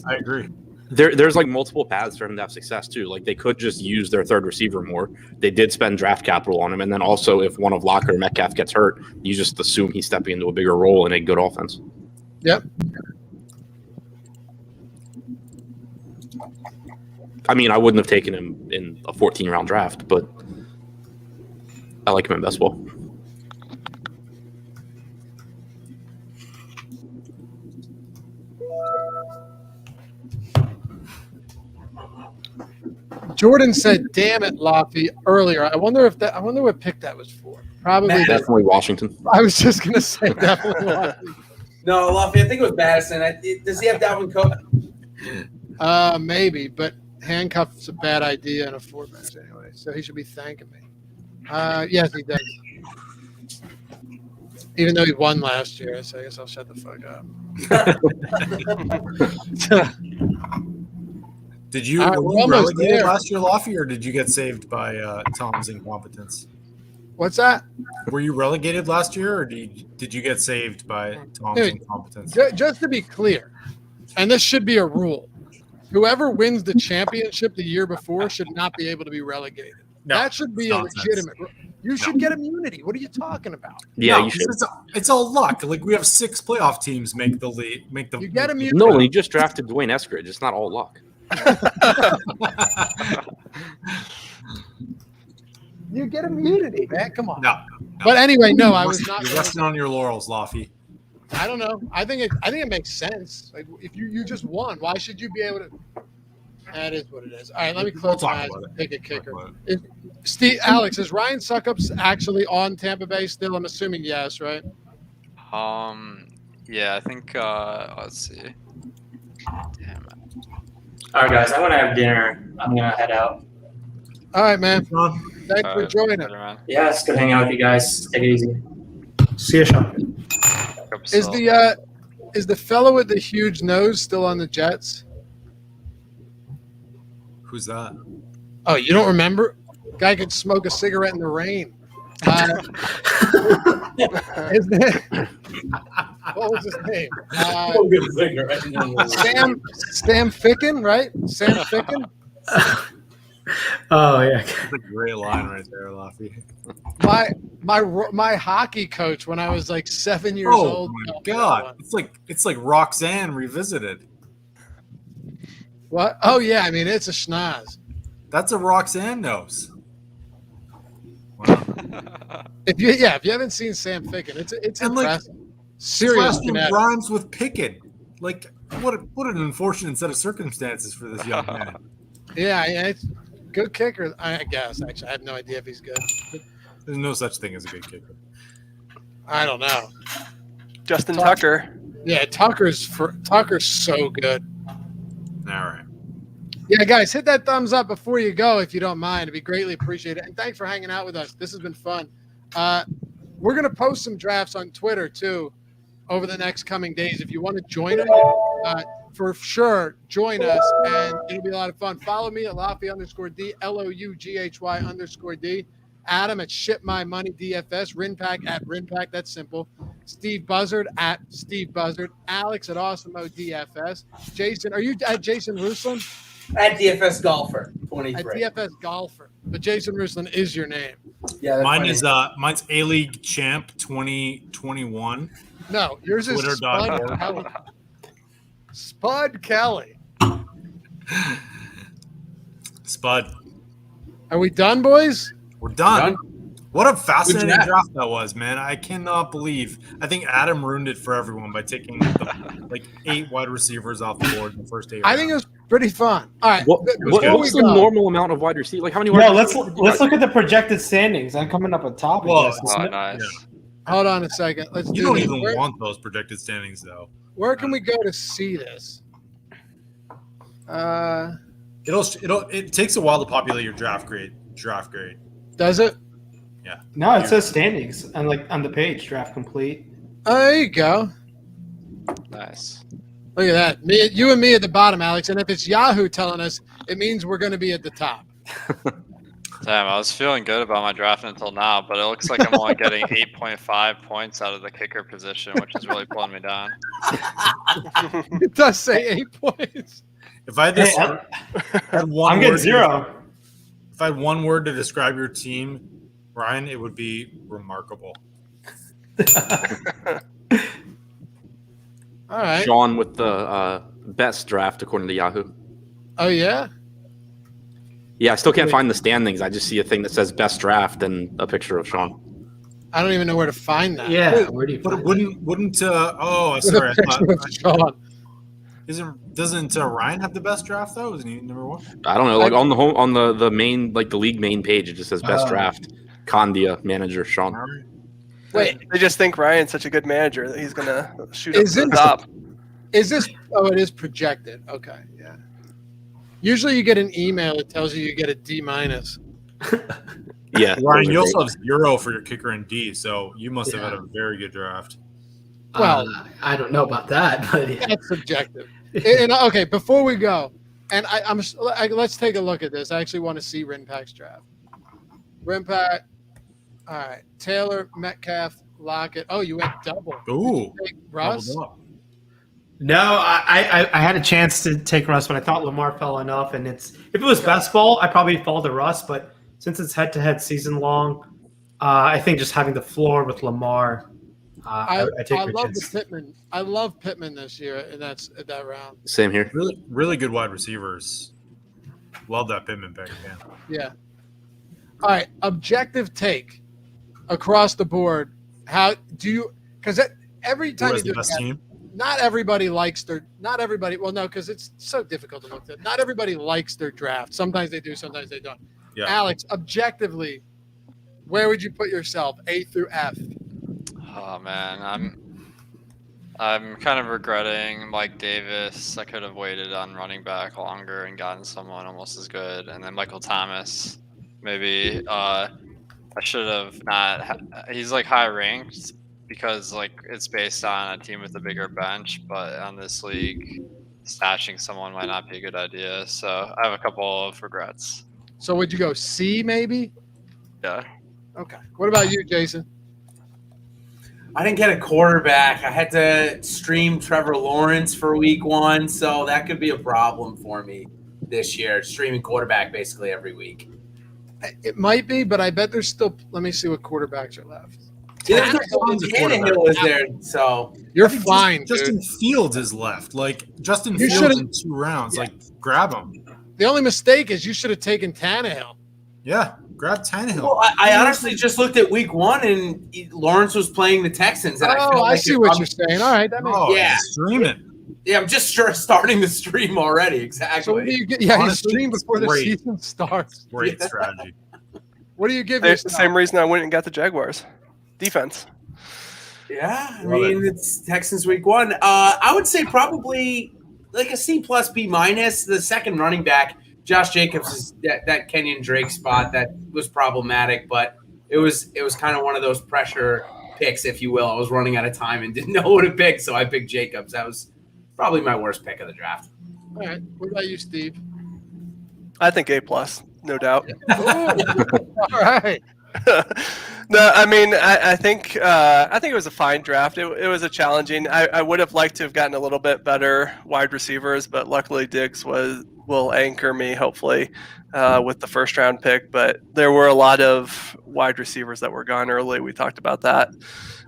I agree. There's like multiple paths for him to have success too. Like they could just use their third receiver more. They did spend draft capital on him, and then also if one of Locker or Metcalf gets hurt, you just assume he's stepping into a bigger role in a good offense. Yep. I mean, I wouldn't have taken him in a 14-round draft, but I like him in best ball. Jordan said, "Damn it, Lofty," earlier. I wonder what pick that was for. Probably Definitely Washington. I was just gonna say definitely Lofty. No, Lofty, I think it was Madison. Does he have Dalvin Cook? Maybe, but handcuff's a bad idea in a 4-match anyway, so he should be thanking me. Yes, he does. Even though he won last year, so I guess I'll shut the fuck up. Did you, we're were you almost relegated there. last year, Lofty, or did you get saved by Tom's incompetence? What's that? Were you relegated last year, or did you get saved by Tom's Dude, incompetence? Just to be clear, and this should be a rule, whoever wins the championship the year before should not be able to be relegated. No, that should be a legitimate. You should get immunity. What are you talking about? Yeah, No, you should. It's all luck. Like we have 6 playoff teams make the league. You get immunity. No, you just drafted Dwayne Eskridge. It's not all luck. You get immunity, man. Come on. No. But anyway, no, I was not. You're resting on your laurels, Lofty. I don't know. I think it makes sense. Like if you just won, why should you be able to? That is what it is. All right, let me close my eyes and pick a kicker. Alex, is Ryan Suckups actually on Tampa Bay still? I'm assuming yes, right? Yeah, I think. Let's see. Damn it. All right, guys, I'm gonna have dinner. I'm gonna head out. All right, man. Thanks for joining. Yeah, it's good hanging out with you guys. Take it easy. See you, Sean. Is the fellow with the huge nose still on the Jets? Who's that? Oh, you don't remember? Guy could smoke a cigarette in the rain. His name, what was his name? Sam Ficken, right? Sam Ficken. Oh yeah, that's a great line right there, Lofty. My hockey coach when I was like 7 years old. Oh my god, it's like Roxanne revisited. What? Oh yeah, I mean it's a schnoz. That's a Roxanne nose. Wow. If you haven't seen Sam Ficken, it's impressive. Serious rhymes with Pickett. Like what an unfortunate set of circumstances for this young man. Yeah, it's good kicker. I guess actually I have no idea if he's good. There's no such thing as a good kicker. I don't know. Justin Tucker. Yeah, Tucker's so good. All right. Yeah, guys, hit that thumbs up before you go if you don't mind. It'd be greatly appreciated. And thanks for hanging out with us. This has been fun. We're going to post some drafts on Twitter, too, over the next coming days. If you want to join us, for sure, join us, and it'll be a lot of fun. Follow me at Loughy_D, LOUGHY_D. Adam at Ship My Money DFS, Rinpack at Rinpack. That's simple. Steve Buzzard at Steve Buzzard. Alex at Awesemo DFS. Jason, are you at Jason Ruslan? At DFS Golfer 23. At DFS Golfer. But Jason Ruslan is your name. Yeah, mine's A-League Champ 2021. No, yours is Spud Kelly. Spud Kelly. Spud. Are we done, boys? We're done. What a fascinating draft that was, man. I cannot believe. I think Adam ruined it for everyone by taking like 8 wide receivers off the board in the first 8 rounds. I think it was pretty fun. All right. What's the normal amount of wide receivers? Like how many wide receivers? Let's look at the projected standings. I'm coming up on top. Nice. Yeah. Hold on a second. You don't even want those projected standings, though. Where can we go to see this? It takes a while to populate your draft grade. Does it? Yeah. No, it says standings on the page, draft complete. Oh, there you go. Nice. Look at that. You and me at the bottom, Alex. And if it's Yahoo telling us, it means we're going to be at the top. Damn, I was feeling good about my draft until now, but it looks like I'm only getting 8.5 points out of the kicker position, which is really pulling me down. It does say 8 points. If I had this, had one I'm getting word 0. If I had one word to describe your team, Ryan, it would be remarkable. All right. Sean with the best draft according to Yahoo. Oh, yeah? Yeah, I still can't find the standings. I just see a thing that says best draft and a picture of Sean. I don't even know where to find that. Yeah, where do you But find it wouldn't oh, With sorry. a picture of Sean. Doesn't Ryan have the best draft though? Isn't he number 1? I don't know. Like on the main, like the league main page, it just says best draft. Condia manager Sean. Wait, They just think Ryan's such a good manager that he's gonna shoot up to the top. is this? Oh, it is projected. Okay, yeah. Usually, you get an email that tells you get a D-. Yeah, Ryan, you also have 0 for your kicker and D, so you must have had a very good draft. Well, I don't know about that, but yeah. That's subjective. And okay, before we go, and let's take a look at this. I actually want to see Rinpack's draft. Rinpack. All right, Taylor, Metcalf, Lockett. Oh, you went double. Ooh, Russ. No, I had a chance to take Russ, but I thought Lamar fell enough. And if it was best ball, I'd probably fall to Russ. But since it's head-to-head season long, I think just having the floor with Lamar, I take I my love chance. the Pittman. I love Pittman this year, and that's at that round. Same here. Really good wide receivers. Love that Pittman pick. Yeah. All right, objective take across the board. How do you? Because every time Who you has do the best that, team? not everybody likes their. Not everybody. Well, no, because it's so difficult to look at. Not everybody likes their draft. Sometimes they do. Sometimes they don't. Yeah. Alex, objectively, where would you put yourself? A through F. Oh man, I'm kind of regretting Mike Davis. I could have waited on running back longer and gotten someone almost as good. And then Michael Thomas, maybe I should have not. He's like high ranked because like it's based on a team with a bigger bench, but on this league, stashing someone might not be a good idea. So I have a couple of regrets. So would you go C maybe? Yeah. Okay. What about you, Jason? I didn't get a quarterback. I had to stream Trevor Lawrence for week 1, so that could be a problem for me this year, streaming quarterback basically every week. It might be, but I bet there's still. Let me see what quarterbacks are left. Tannehill is there, so you're fine. Justin dude. Fields is left. Like Justin You Fields in should've- 2 rounds. Like grab him. The only mistake is you should have taken Tannehill. Yeah, grab Tannehill. Well, I honestly just looked at week 1 and Lawrence was playing the Texans. And I see what you're saying. All right, that makes yeah. Stream it. Yeah, I'm just starting the stream already. Exactly. So what do you get? Yeah, Honestly, you stream before the great. season starts. Great strategy. What do you give It's the yourself? same reason I went and got the Jaguars. Defense. Yeah, I Love mean it's Texans week 1. I would say probably like a C plus B minus. The second running back, Josh Jacobs, is that Kenyon Drake spot that was problematic, but it was kind of one of those pressure picks, if you will. I was running out of time and didn't know who to pick, so I picked Jacobs. That was probably my worst pick of the draft. All right. What about you, Steve? I think A+, no doubt. All right. No, I mean, I think it was a fine draft. It was a challenging. I would have liked to have gotten a little bit better wide receivers, but luckily Diggs will anchor me hopefully with the first round pick. But there were a lot of wide receivers that were gone early. We talked about that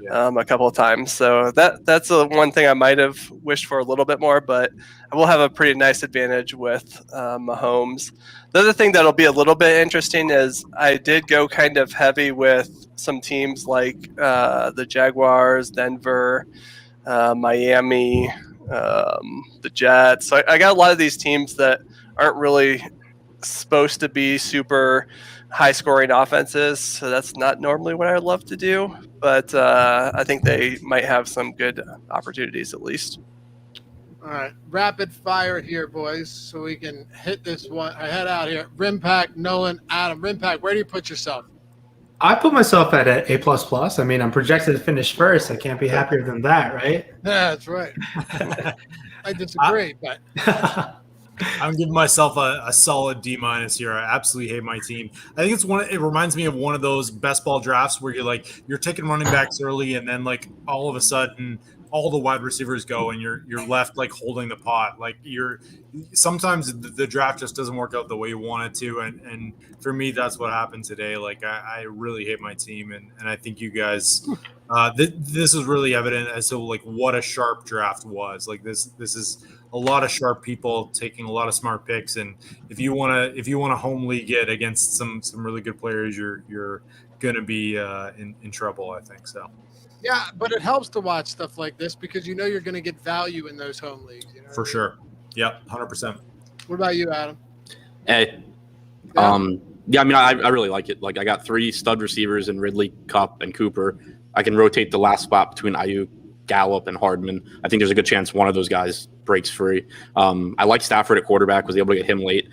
a couple of times. So that's the one thing I might have wished for a little bit more. But I will have a pretty nice advantage with Mahomes. The other thing that'll be a little bit interesting is I did go kind of heavy with some teams like the Jaguars, Denver, Miami, the Jets. So I got a lot of these teams that aren't really supposed to be super high-scoring offenses. So that's not normally what I love to do. But I think they might have some good opportunities at least. All right. Rapid fire here, boys, so we can hit this one. I head out here. Rinpack, Nolan, Adam. Rinpack, where do you put yourself? I put myself at an A++. I mean, I'm projected to finish first. I can't be happier than that, right? Yeah, that's right. I disagree, but I'm giving myself a solid D- here. I absolutely hate my team. I think it reminds me of one of those best ball drafts where you're taking running backs early, and then like all of a sudden all the wide receivers go, and you're left like holding the pot. Like sometimes the draft just doesn't work out the way you want it to, and for me that's what happened today. Like I really hate my team, and I think you guys. This is really evident as to like what a sharp draft was. Like this is a lot of sharp people taking a lot of smart picks, and if you want to home league it against some really good players, you're gonna be in trouble, I think so. Yeah, but it helps to watch stuff like this because you know you're going to get value in those home leagues. You know for sure. Yep, 100%. What about you, Adam? Hey, yeah, I mean, I really like it. Like I got 3 stud receivers in Ridley, Kupp, and Cooper. I can rotate the last spot between Ayuk, Gallup, and Hardman. I think there's a good chance one of those guys breaks free. I like Stafford at quarterback. Was able to get him late.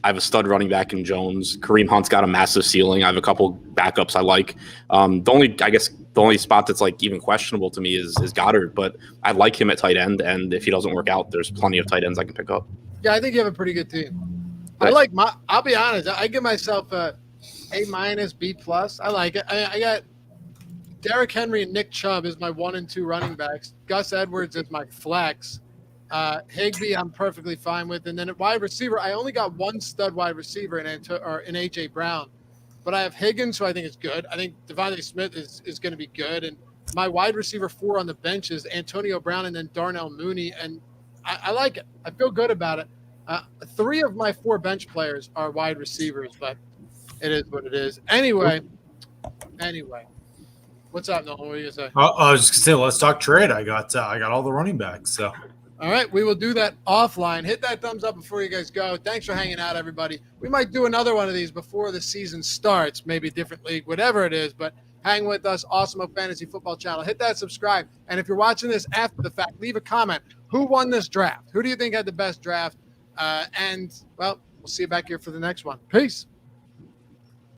I have a stud running back in Jones. Kareem Hunt's got a massive ceiling. I have a couple backups I like. The only spot that's like even questionable to me is Goddard, but I like him at tight end. And if he doesn't work out, there's plenty of tight ends I can pick up. Yeah, I think you have a pretty good team. Right. I'll be honest. I give myself a A-, B+. I like it. I got Derrick Henry and Nick Chubb as my 1 and 2 running backs. Gus Edwards is my flex. Higbee, I'm perfectly fine with. And then at wide receiver, I only got 1 stud wide receiver in A.J. Brown. But I have Higgins, who I think is good. I think Devontae Smith is going to be good. And my wide receiver 4 on the bench is Antonio Brown and then Darnell Mooney. And I like it. I feel good about it. 3 of my 4 bench players are wide receivers, but it is what it is. Anyway. What's up, Nolan? What are you going to say? I was just going to say, let's talk trade. I got all the running backs, so. All right, we will do that offline. Hit that thumbs up before you guys go. Thanks for hanging out, everybody. We might do another one of these before the season starts, maybe a different league, whatever it is, but hang with us, Awesemo Fantasy Football channel. Hit that subscribe. And if you're watching this after the fact, leave a comment. Who won this draft? Who do you think had the best draft? And, well, we'll see you back here for the next one. Peace.